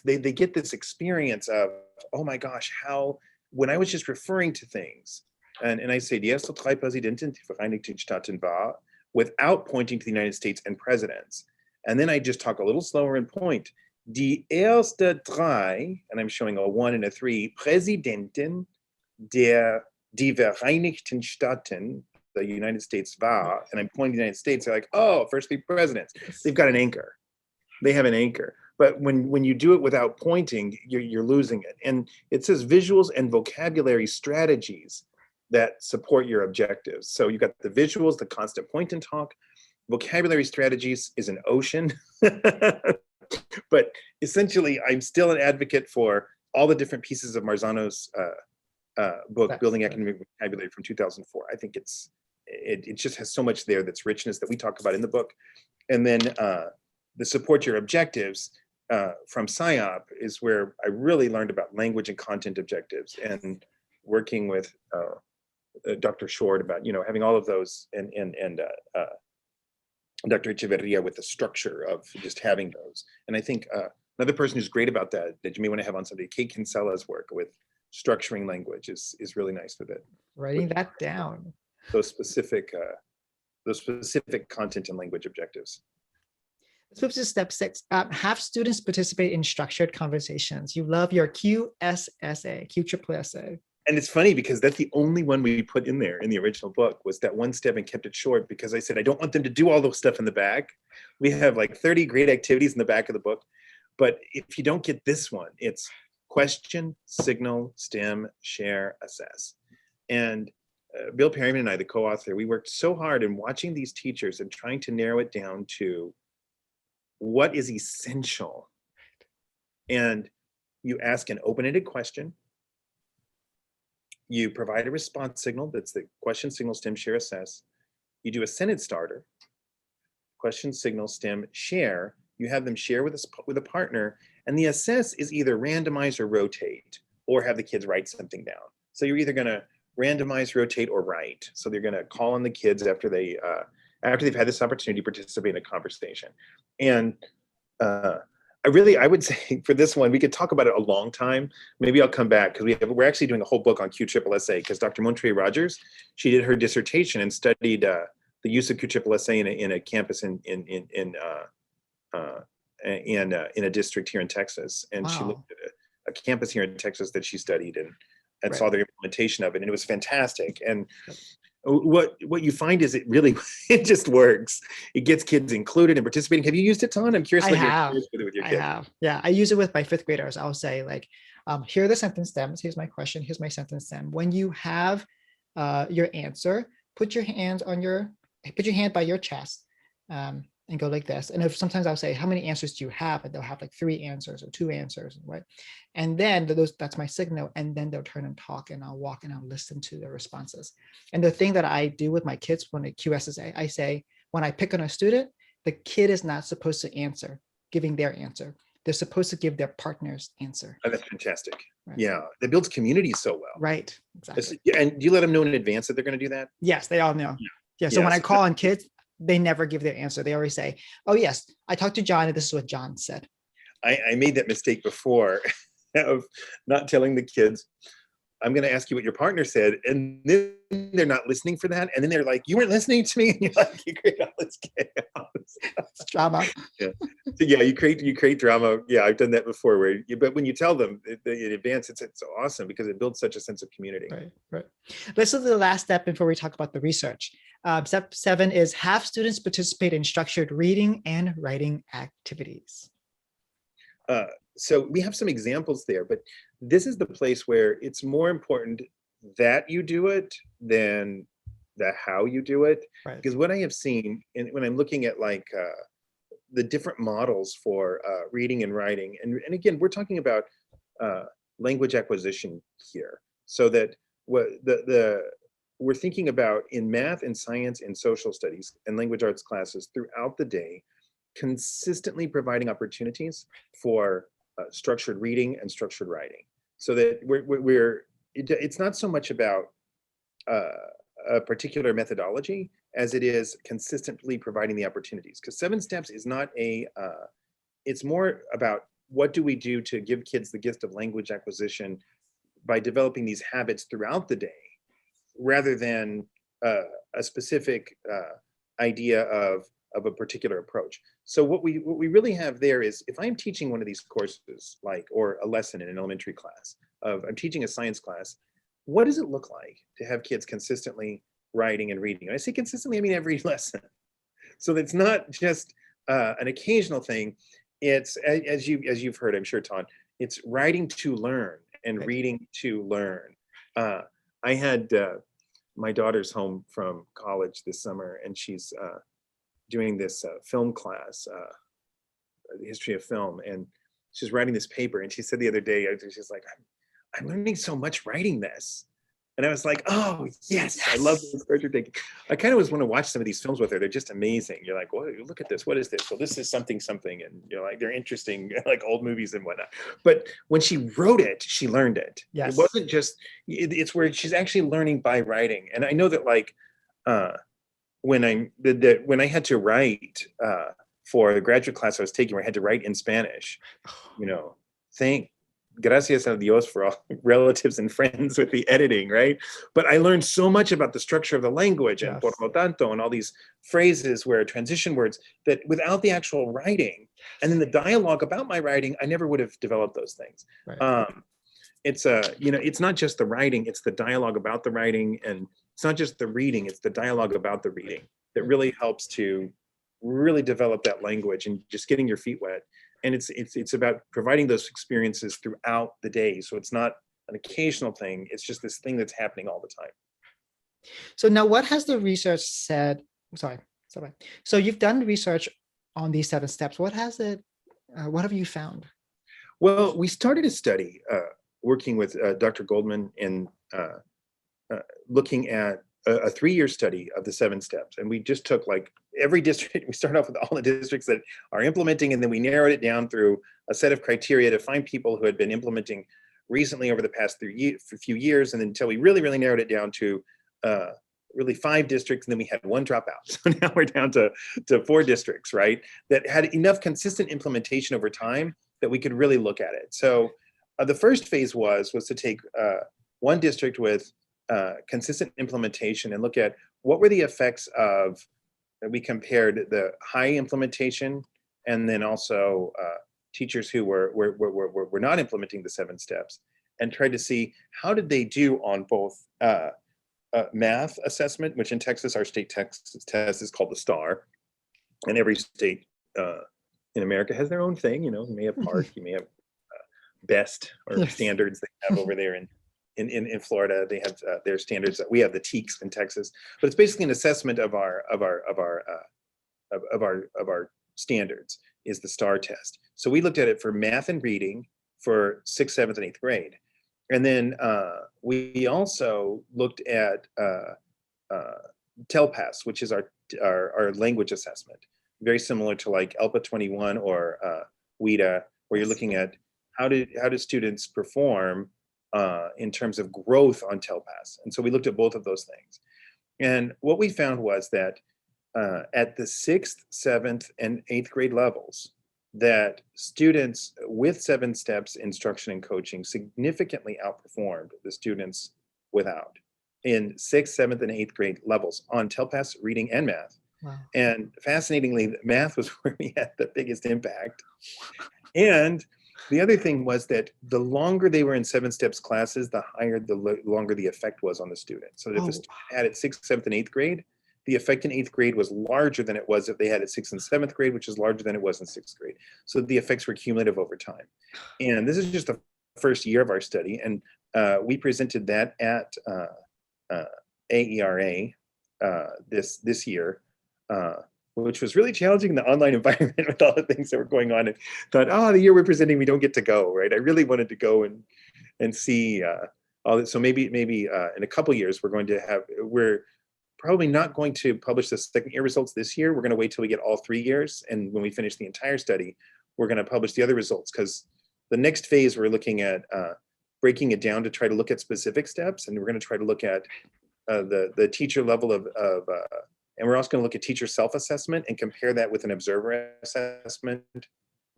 they get this experience of, oh my gosh, how, when I was just referring to things, and I say, die erste drei Präsidenten der Vereinigten Staaten war, without pointing to the United States and presidents. And then I just talk a little slower and point. Die erste drei, and I'm showing a 1 and a 3, Präsidenten die Vereinigten Staaten, the United States war, and I'm pointing to the United States, they're like, oh, first 3 presidents. They've got an anchor. They have an anchor. But when you do it without pointing, you're losing it. And it says visuals and vocabulary strategies that support your objectives. So you got the visuals, the constant point and talk. Vocabulary strategies is an ocean. But essentially, I'm still an advocate for all the different pieces of Marzano's book, Building Academic Vocabulary from 2004. I think it just has so much there that's richness that we talk about in the book. And then the support your objectives from SciOp is where I really learned about language and content objectives, and working with Dr. Short about, you know, having all of those, and Dr. Echeverria with the structure of just having those. And I think another person who's great about that you may want to have on Sunday, Kate Kinsella's work with structuring language is really nice with it. Writing that down. Those specific content and language objectives. Let's move to step 6. Have students participate in structured conversations. You love your QSSA. And it's funny because that's the only one we put in there in the original book, was that one step, and kept it short because I said, I don't want them to do all those stuff in the back. We have like 30 great activities in the back of the book. But if you don't get this one, it's question, signal, stem, share, assess. And Bill Perryman and I, the co-author, we worked so hard in watching these teachers and trying to narrow it down to what is essential. And you ask an open-ended question. You provide a response signal, that's the question, signal, stem, share, assess. You do a sentence starter, question, signal, stem, share. You have them share with a partner, and the assess is either randomize or rotate, or have the kids write something down. So you're either gonna randomize, rotate, or write. So they're gonna call on the kids after they've had this opportunity to participate in a conversation. And I would say for this one, we could talk about it a long time. Maybe I'll come back because we're actually doing a whole book on QSSA, because Dr. Montre Rogers, she did her dissertation and studied the use of QSSA in a campus in a district here in Texas. And She looked at a campus here in Texas that she studied and saw the implementation of it, and it was fantastic. And what you find is it really it just works. It gets kids included and participating. Have you used it, Ton? I'm curious I what your have. experience with your I kids. have. Yeah, I use it with my fifth graders. I'll say like, here are the sentence stems. Here's my question. Here's my sentence stem. When you have your answer, put your hand by your chest and go like this. And if sometimes I'll say, how many answers do you have? And they'll have like 3 answers or 2 answers, right? And then that's my signal. And then they'll turn and talk, and I'll walk and I'll listen to their responses. And the thing that I do with my kids when the QSSA, I say, when I pick on a student, the kid is not supposed to answer, giving their answer. They're supposed to give their partner's answer. Oh, that's fantastic. Right. Yeah, that builds community so well. Right, exactly. And do you let them know in advance that they're going to do that? Yes, they all know. Yeah, so when I call on kids, they never give their answer. They always say, oh yes, I talked to John and this is what John said. I made that mistake before of not telling the kids, I'm going to ask you what your partner said. And then they're not listening for that. And then they're like, you weren't listening to me. And you're like, you create all this chaos. It's drama. Yeah. So yeah, you create drama. Yeah, I've done that before. But when you tell them in advance, it's awesome because it builds such a sense of community. Right. Let's look at the last step before we talk about the research. Step 7 is have students participate in structured reading and writing activities. So we have some examples there, but this is the place where it's more important that you do it than the how you do it. Right. Because what I have seen, and when I'm looking at like the different models for reading and writing, and again, we're talking about language acquisition here, so that what we're thinking about in math and science and social studies and language arts classes throughout the day, consistently providing opportunities for structured reading and structured writing, so that it's not so much about a particular methodology as it is consistently providing the opportunities. Because 7 steps is not it's more about what do we do to give kids the gift of language acquisition by developing these habits throughout the day, rather than a specific idea of a particular approach. So what we really have there is, if I'm teaching one of these courses, or a lesson in an elementary class, I'm teaching a science class, what does it look like to have kids consistently writing and reading? And I say consistently, I mean every lesson. So it's not just an occasional thing. It's, as you've heard, I'm sure, Todd, it's writing to learn and reading to learn. I had my daughter's home from college this summer, and she's doing this film class, the history of film, and she's writing this paper. And she said the other day, she's like, I'm learning so much writing this. And I was like, oh, yes. I love this approach you're taking. I kind of always want to watch some of these films with her. They're just amazing. You're like, well, look at this. What is this? Well, this is something. And you're like, they're interesting, like old movies and whatnot. But when she wrote it, she learned it. Yes. It wasn't just, it's where she's actually learning by writing. And I know that when I had to write for the graduate class I was taking, where I had to write in Spanish, thank gracias a Dios for all relatives and friends with the editing, right? But I learned so much about the structure of the language, and por lo tanto, and all these phrases where transition words, that without the actual writing and then the dialogue about my writing, I never would have developed those things. Right. It's not just the writing, it's the dialogue about the writing, and it's not just the reading, it's the dialogue about the reading that really helps to really develop that language and just getting your feet wet. And it's about providing those experiences throughout the day. So it's not an occasional thing, it's just this thing that's happening all the time. So now what has the research said? Sorry. So you've done research on these 7 steps. What have you found? Well, we started a study working with Dr. Goldman and looking at a 3-year study of the 7 steps. And we just took every district, we started off with all the districts that are implementing, and then we narrowed it down through a set of criteria to find people who had been implementing recently over the past few years. And then until we really, really narrowed it down to really 5 districts, and then we had 1 dropout. So now we're down to 4 districts, right? That had enough consistent implementation over time that we could really look at it. So the first phase was to take 1 district with consistent implementation and look at what were the effects of, we compared the high implementation and then also teachers who were not implementing the 7 steps, and tried to see how did they do on both math assessment, which in Texas, our state test is called the STAR. And every state in America has their own thing. You may have PARC, you may have BEST or Yes. standards they have over there in Florida. They have their standards. That we have the TEKS in Texas, but it's basically an assessment of our standards is the STAR test. So we looked at it for math and reading for 6th, 7th, and 8th grade. And then we also looked at TELPAS, which is our language assessment, very similar to like ELPA 21 or WIDA, where you're looking at how do students perform in terms of growth on TELPAS. And so we looked at both of those things. And what we found was that at the 6th, 7th, and 8th grade levels, that students with 7 steps instruction and coaching significantly outperformed the students without in 6th, 7th, and 8th grade levels on TELPAS, reading, and math. Wow. And fascinatingly, math was where we had the biggest impact. And the other thing was that the longer they were in 7 steps classes, the higher, the longer the effect was on the student. So if the student had it 6th, 7th, and 8th grade, the effect in 8th grade was larger than it was if they had it 6th and 7th grade, which is larger than it was in 6th grade. So the effects were cumulative over time. And this is just the first year of our study. And we presented that at AERA this year, which was really challenging in the online environment with all the things that were going on, and thought, the year we're presenting, we don't get to go, right? I really wanted to go and see all that. So maybe in a couple years, we're probably not going to publish the second year results this year. We're going to wait till we get all 3 years. And when we finish the entire study, we're going to publish the other results, because the next phase we're looking at breaking it down to try to look at specific steps. And we're going to try to look at the teacher level of and we're also going to look at teacher self-assessment and compare that with an observer assessment.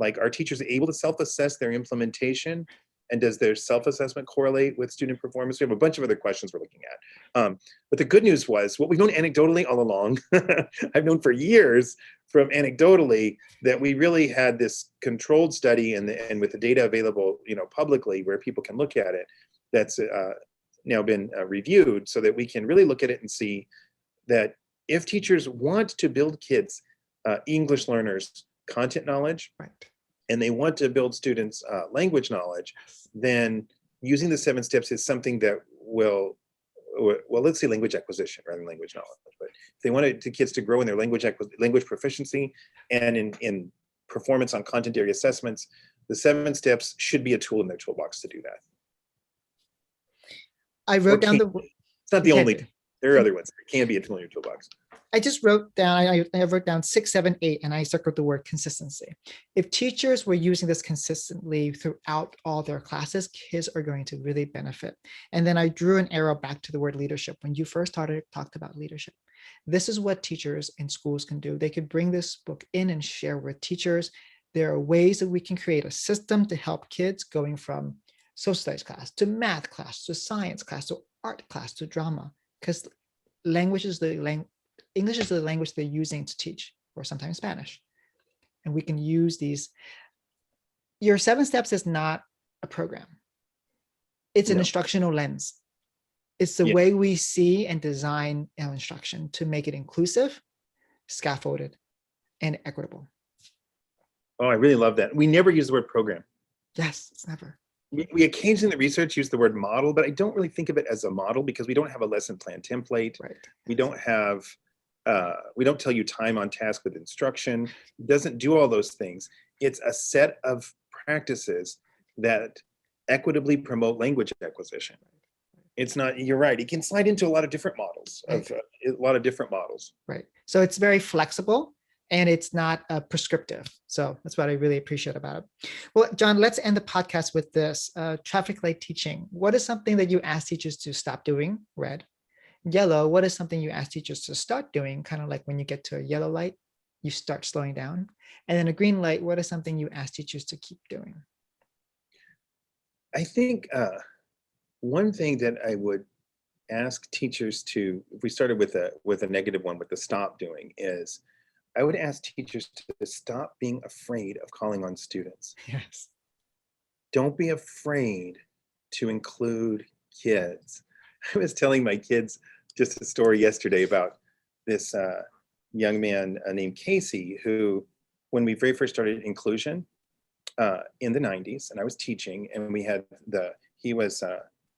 Like, are teachers able to self-assess their implementation? And does their self-assessment correlate with student performance? We have a bunch of other questions we're looking at. But the good news was, what we've known anecdotally all along, I've known for years from anecdotally, that we really had this controlled study and with the data available, publicly, where people can look at it, that's now been reviewed, so that we can really look at it and see that if teachers want to build kids, English learners, content knowledge, Right. and they want to build students language knowledge, then using the 7 steps is something that will, let's say language acquisition rather than language knowledge. But if they want kids to grow in their language proficiency and in performance on content area assessments, the 7 steps should be a tool in their toolbox to do that. I wrote down it's not the only tool. There are other ones. It can be a tool in your toolbox. I just wrote down, I wrote down 6, 7, 8, and I circled the word consistency. If teachers were using this consistently throughout all their classes, kids are going to really benefit. And then I drew an arrow back to the word leadership. When you first talked about leadership, this is what teachers in schools can do. They could bring this book in and share with teachers. There are ways that we can create a system to help kids going from social studies class to math class to science class to art class to drama, because English is the language they're using to teach, or sometimes Spanish. And we can use these. Your 7 steps is not a program. It's an instructional lens. It's the way we see and design our instruction to make it inclusive, scaffolded, and equitable. Oh, I really love that. We never use the word program. Yes, it's never. We occasionally in the research use the word model, but I don't really think of it as a model, because we don't have a lesson plan template. Right. We don't have, we don't tell you time on task with instruction. It doesn't do all those things. It's a set of practices that equitably promote language acquisition. It's not, you're right, it can slide into a lot of different models, Right. So it's very flexible. And it's not prescriptive. So that's what I really appreciate about it. Well, John, let's end the podcast with this. Traffic light teaching. What is something that you ask teachers to stop doing? Red. Yellow, what is something you ask teachers to start doing? Kind of like when you get to a yellow light, you start slowing down. And then a green light, what is something you ask teachers to keep doing? I think one thing that I would ask teachers to, if we started with a negative one, with the stop doing, is I would ask teachers to stop being afraid of calling on students. Yes. Don't be afraid to include kids. I was telling my kids just a story yesterday about this young man named Casey, who, when we very first started inclusion in the 90s, and I was teaching, and we had he was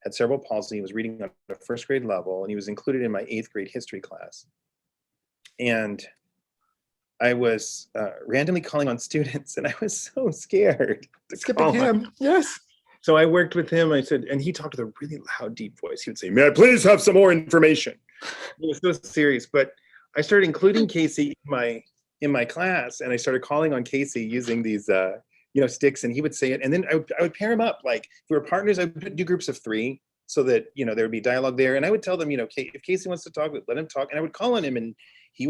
had cerebral palsy. He was reading on a first grade level, and he was included in my 8th grade history class. And I was randomly calling on students, and I was so scared to Skipping call on. him. Yes. So I worked with him. I said, and he talked with a really loud, deep voice. He would say, "May I please have some more information?" It was so serious. But I started including Casey in my class, and I started calling on Casey using these sticks, and he would say it. And then I would pair him up. Like, if we were partners, I would do groups of 3 so that there would be dialogue there. And I would tell them, if Casey wants to talk, let him talk. And I would call on him, and we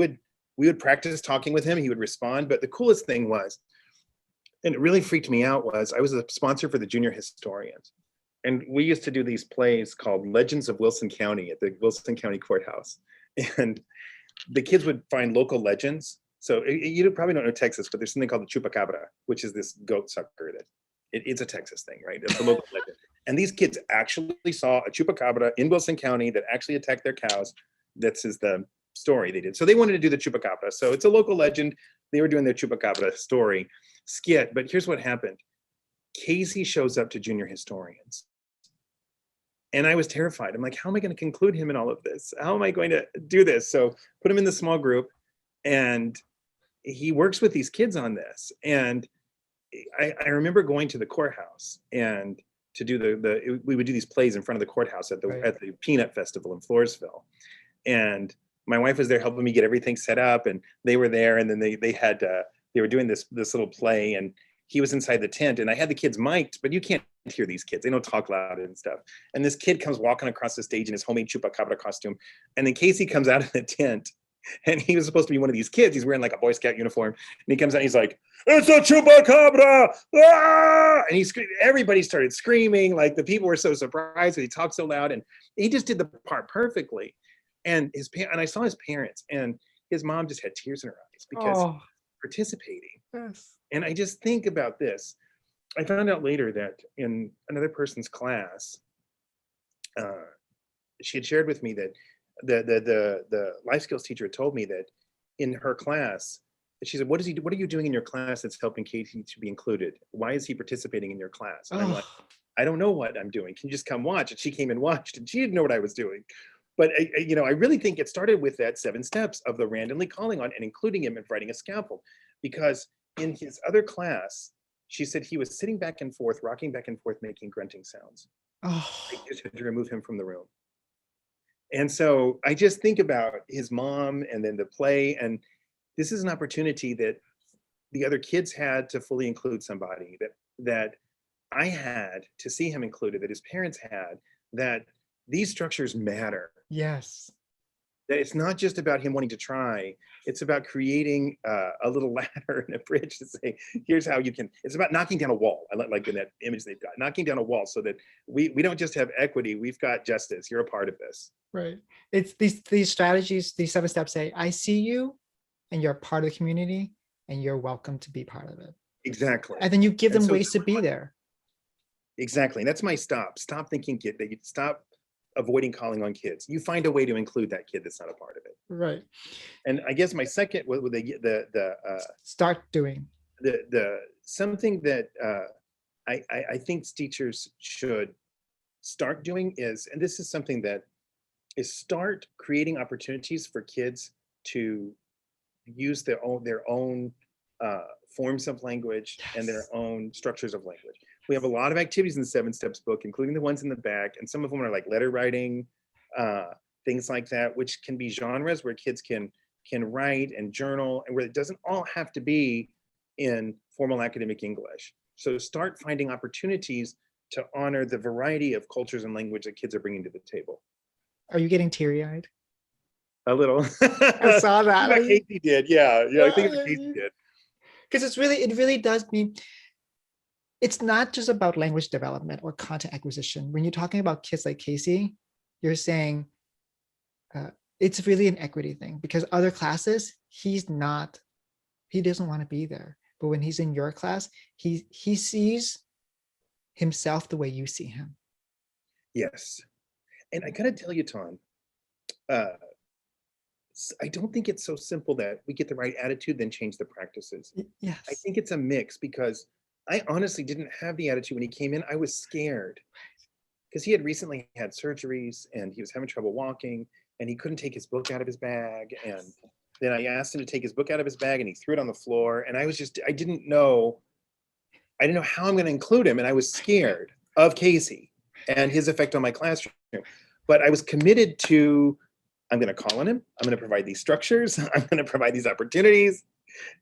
would practice talking with him. He would respond. But the coolest thing was, and it really freaked me out, was I was a sponsor for the junior historians. And we used to do these plays called Legends of Wilson County at the Wilson County Courthouse. And the kids would find local legends. So you probably don't know Texas, but there's something called the chupacabra, which is this goat sucker that it's a Texas thing, right? It's a local legend. And these kids actually saw a chupacabra in Wilson County that actually attacked their cows. This is the story they did. So they wanted to do the chupacabra. So it's a local legend. They were doing their chupacabra story skit. But here's what happened. Casey shows up to junior historians. And I was terrified. I'm like, how am I going to conclude him in all of this? How am I going to do this? So put him in the small group, and he works with these kids on this. And I remember going to the courthouse and to do we would do these plays in front of the courthouse at the Peanut Festival in Floresville. And my wife was there helping me get everything set up, and they were there. And then they were doing this little play, and he was inside the tent, and I had the kids mic'd, but you can't hear these kids. They don't talk loud and stuff. And this kid comes walking across the stage in his homemade chupacabra costume. And then Casey comes out of the tent, and he was supposed to be one of these kids. He's wearing like a Boy Scout uniform. And he comes out, and he's like, "It's a chupacabra!" Ah! And everybody started screaming. Like, the people were so surprised that he talked so loud, and he just did the part perfectly. And I saw his parents, and his mom just had tears in her eyes because he was participating. Yes. And I just think about this. I found out later that in another person's class, she had shared with me that the life skills teacher had told me that in her class, she said, what are you doing in your class that's helping Casey to be included? Why is he participating in your class? And I'm like, I don't know what I'm doing. Can you just come watch? And she came and watched, and she didn't know what I was doing. But I really think it started with that 7 steps of the randomly calling on and including him and writing a scaffold. Because in his other class, she said he was sitting back and forth, rocking back and forth, making grunting sounds. I just had to remove him from the room. And so I just think about his mom and then the play. And this is an opportunity that the other kids had to fully include somebody, that I had to see him included, that his parents had, that these structures matter. Yes. That it's not just about him wanting to try, it's about creating a little ladder and a bridge to say, here's how you can, it's about knocking down a wall. I like in that image they've got, knocking down a wall so that we don't just have equity, we've got justice. You're a part of this. Right. It's these strategies, these 7 steps say, I see you and you're part of the community and you're welcome to be part of it. Exactly. And then you give them ways to be there. Exactly. And that's my stop. Stop thinking that you stop avoiding calling on kids. You find a way to include that kid that's not a part of it. Right. And I guess my second, with start doing the something that I think teachers should start doing is, and this is something that is, start creating opportunities for kids to use their own forms of language and their own structures of language. We have a lot of activities in the 7 Steps book, including the ones in the back, and some of them are like letter writing, things like that, which can be genres where kids can write and journal, and where it doesn't all have to be in formal academic English. So start finding opportunities to honor the variety of cultures and language that kids are bringing to the table. Are you getting teary-eyed? A little. I saw that. Casey did, yeah. I think Casey did. Because it really does mean, it's not just about language development or content acquisition. When you're talking about kids like Casey, you're saying it's really an equity thing, because other classes, he doesn't want to be there. But when he's in your class, he sees himself the way you see him. Yes. And I gotta tell you, Tom, uh, I don't think it's so simple that we get the right attitude, then change the practices. I Yes. think it's a mix because I honestly didn't have the attitude when he came in. I was scared because he had recently had surgeries and he was having trouble walking and he couldn't take his book out of his bag. And then I asked him to take his book out of his bag and he threw it on the floor. And I didn't know how I'm going to include him. And I was scared of Casey and his effect on my classroom. But I was committed to, I'm going to call on him. I'm going to provide these structures. I'm going to provide these opportunities.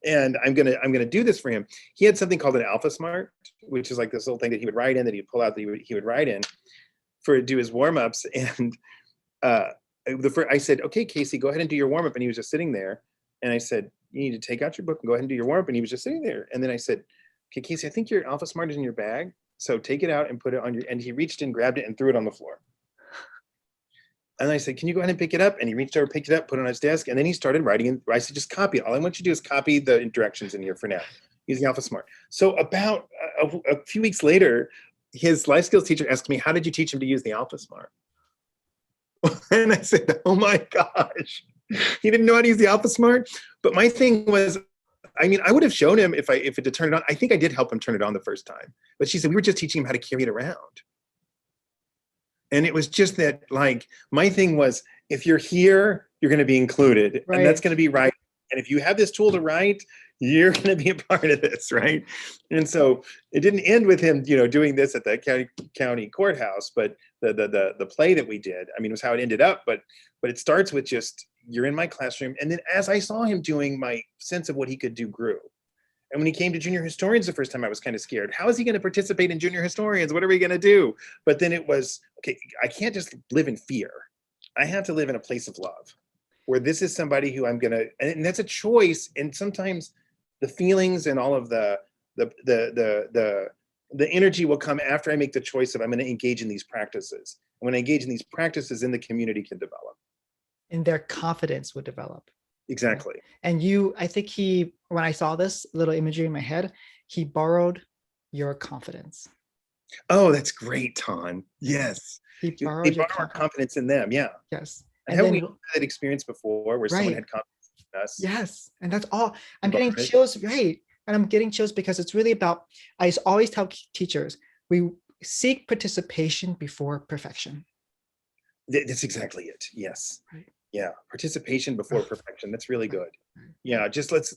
And I'm gonna do this for him. He had something called an Alpha Smart, which is like this little thing that he would write in, that he'd pull out, that he would write in for do his warm-ups. And I said, okay, Casey, go ahead and do your warm-up. And he was just sitting there. And I said, you need to take out your book and go ahead and do your warm-up. And he was just sitting there. And then I said, okay, Casey, I think your Alpha Smart is in your bag. So take it out and put it on your, and he reached in, grabbed it and threw it on the floor. And I said, can you go ahead and pick it up? And he reached over, picked it up, put it on his desk. And then he started writing. And I said, just copy it. All I want you to do is copy the directions in here for now, using Alpha Smart. So about a few weeks later, his life skills teacher asked me, how did you teach him to use the Alpha Smart? And I said, oh my gosh, he didn't know how to use the Alpha Smart. But my thing was, I mean, I would have shown him if it had turned it on. I think I did help him turn it on the first time. But she said, we were just teaching him how to carry it around. And it was just that, like, my thing was, if you're here, you're going to be included, Right. and that's going to be right. And if you have this tool to write, you're going to be a part of this, right? And so it didn't end with him, doing this at the county courthouse, but the play that we did, I mean, was how it ended up. But it starts with just, you're in my classroom, and then as I saw him doing, my sense of what he could do grew. And when he came to junior historians the first time, I was kind of scared. How is he going to participate in junior historians? What are we going to do? But then it was, okay, I can't just live in fear. I have to live in a place of love, where this is somebody who I'm going to, and that's a choice. And sometimes the feelings and all of the energy will come after I make the choice of, I'm going to engage in these practices. And when I engage in these practices, then the community can develop. And their confidence would develop. Exactly. And I think when I saw this little imagery in my head, he borrowed your confidence. Oh, that's great, Ton. Yes. He They borrowed your borrow our confidence in them. Yeah. Yes. And have we had that experience before where someone had confidence in us? Yes. And that's all. I'm getting chills, right? And I'm getting chills because it's really about, I always tell teachers, we seek participation before perfection. That's exactly it. Yes. Right. Yeah. Participation before perfection. That's really good. Yeah. Just let's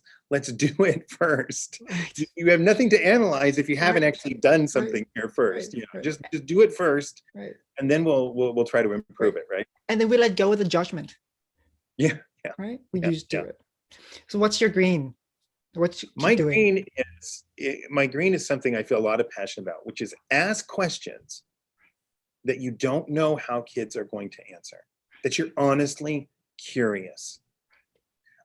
do it first. Right. You have nothing to analyze if you haven't actually done something here first. Just do it first. Right. And then we'll try to improve it. Right. And then we let go of the judgment. Yeah. Yeah. Right. We just do it. So what's your green? My green is something I feel a lot of passion about, which is ask questions that you don't know how kids are going to answer, that you're honestly curious.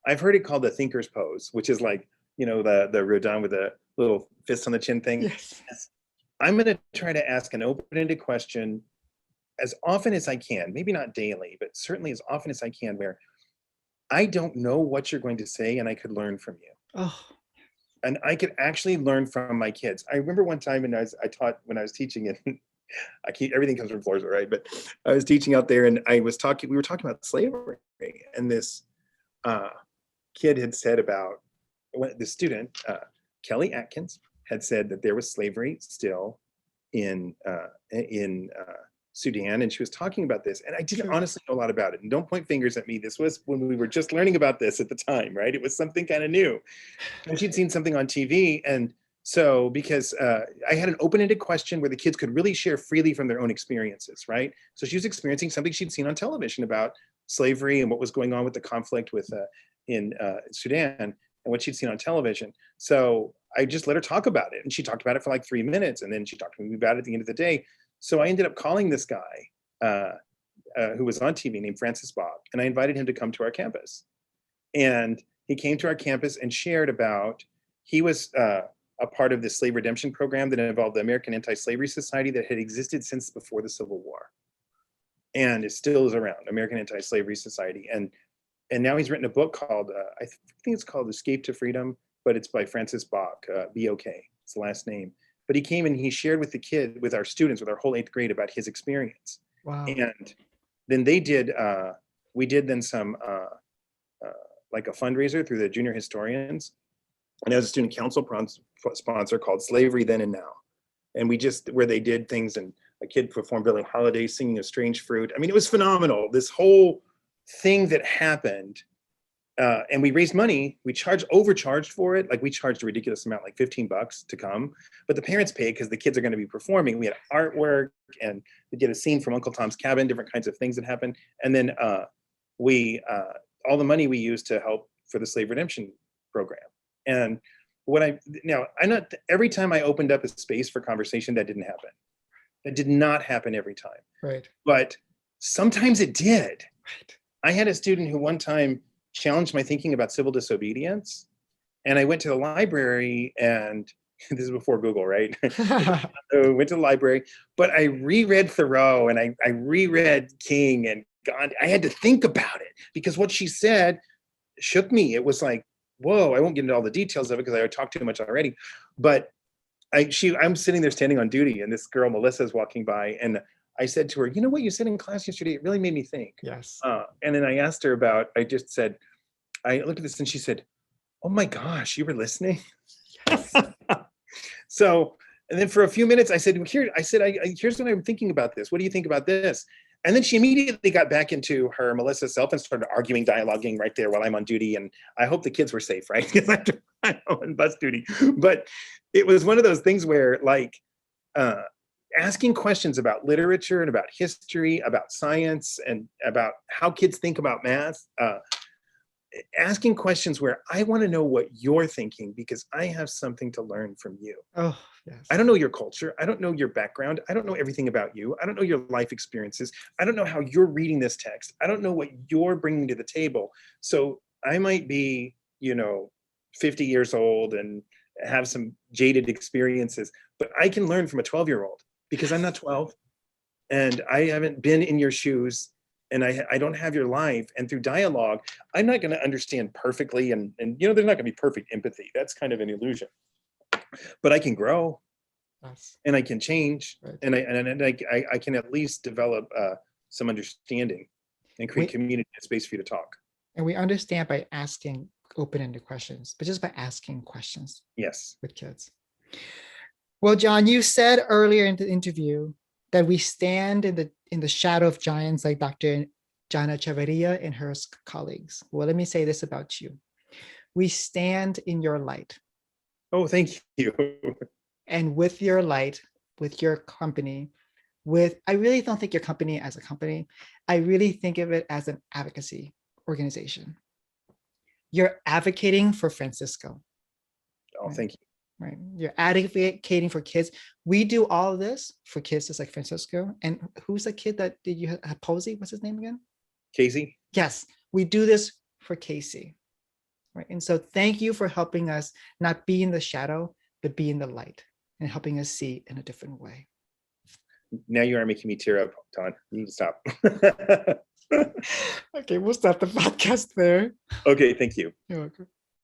I've heard it called the thinker's pose, which is like, the Rodin with the little fist on the chin thing. Yes. I'm going to try to ask an open-ended question as often as I can, maybe not daily, but certainly as often as I can, where I don't know what you're going to say and I could learn from you. Oh. And I could actually learn from my kids. I remember one time when I was teaching it, everything comes from Florida, right? But I was teaching out there and we were talking about slavery, and this kid had said about, the student, Kelly Atkins, had said that there was slavery still in Sudan, and she was talking about this, and I didn't honestly know a lot about it. And don't point fingers at me. This was when we were just learning about this at the time, right? It was something kind of new, and she'd seen something on TV, and so because I had an open-ended question where the kids could really share freely from their own experiences, right? So she was experiencing something she'd seen on television about slavery and what was going on with the conflict in Sudan, and what she'd seen on television. So I just let her talk about it, and she talked about it for like 3 minutes, and then she talked to me about it at the end of the day. So I ended up calling this guy who was on TV named Francis Bach, and I invited him to come to our campus. And he came to our campus and shared about, he was a part of the slave redemption program that involved the American Anti-Slavery Society that had existed since before the Civil War. And it still is around, American Anti-Slavery Society. And now he's written a book called, I think it's called Escape to Freedom, but it's by Francis Bach, B-O-K, it's the last name. But he came and he shared with our students, with our whole 8th grade, about his experience. Wow. And then they did, we did then some like a fundraiser through the junior historians, and as a student council sponsor called Slavery Then and Now. And we just, where they did things, and a kid performed Billie Holiday singing A Strange Fruit. I mean, it was phenomenal. This whole thing that happened, and we raised money. We overcharged for it. Like we charged a ridiculous amount, like $15 to come, but the parents paid because the kids are going to be performing. We had artwork, and we did a scene from Uncle Tom's Cabin, different kinds of things that happened. And then all the money we used to help for the slave redemption program. And every time I opened up a space for conversation, that didn't happen. That did not happen every time. Right. But sometimes it did. Right. I had a student who one time challenged my thinking about civil disobedience. And I went to the library, and this is before Google, right? I went to the library, but I reread Thoreau, and I reread King and Gandhi. I had to think about it because what she said shook me. It was like, whoa, I won't get into all the details of it because I talked too much already. But I'm sitting there standing on duty, and this girl, Melissa, is walking by, and I said to her, you know what you said in class yesterday? It really made me think. Yes. And then I asked her I just said, I looked at this and she said, oh my gosh, you were listening? Yes. So, and then for a few minutes I said, here's what I'm thinking about this. What do you think about this? And then she immediately got back into her Melissa self and started arguing, dialoguing right there while I'm on duty. And I hope the kids were safe, right? Because I'm on bus duty. But it was one of those things where, like, asking questions about literature and about history, about science, and about how kids think about math, asking questions where I want to know what you're thinking because I have something to learn from you. Oh, yes. I don't know your culture. I don't know your background. I don't know everything about you. I don't know your life experiences. I don't know how you're reading this text. I don't know what you're bringing to the table. So I might be, 50 years old and have some jaded experiences, but I can learn from a 12-year-old because I'm not 12 and I haven't been in your shoes. And I don't have your life. And through dialogue, I'm not going to understand perfectly. And there's not going to be perfect empathy. That's kind of an illusion. But I can grow, Yes. and I can change, Right. and I can at least develop some understanding and create community and space for you to talk. And we understand by asking open-ended questions, but just by asking questions. Yes. With kids. Well, John, you said earlier in the interview that we stand in the shadow of giants like Dr. Jana Chavarria and her colleagues. Well, let me say this about you. We stand in your light. Oh, thank you. And with your light, with your company, I really don't think your company as a company. I really think of it as an advocacy organization. You're advocating for Francisco. Oh, right? Thank you. Right. You're advocating for kids. We do all of this for kids just like Francisco. And who's the kid that did you have Posey? What's his name again? Casey. Yes, we do this for Casey. Right. And so thank you for helping us not be in the shadow, but be in the light and helping us see in a different way. Now you are making me tear up, Don. You need to stop. Okay, we'll stop the podcast there. Okay, thank you. You're welcome.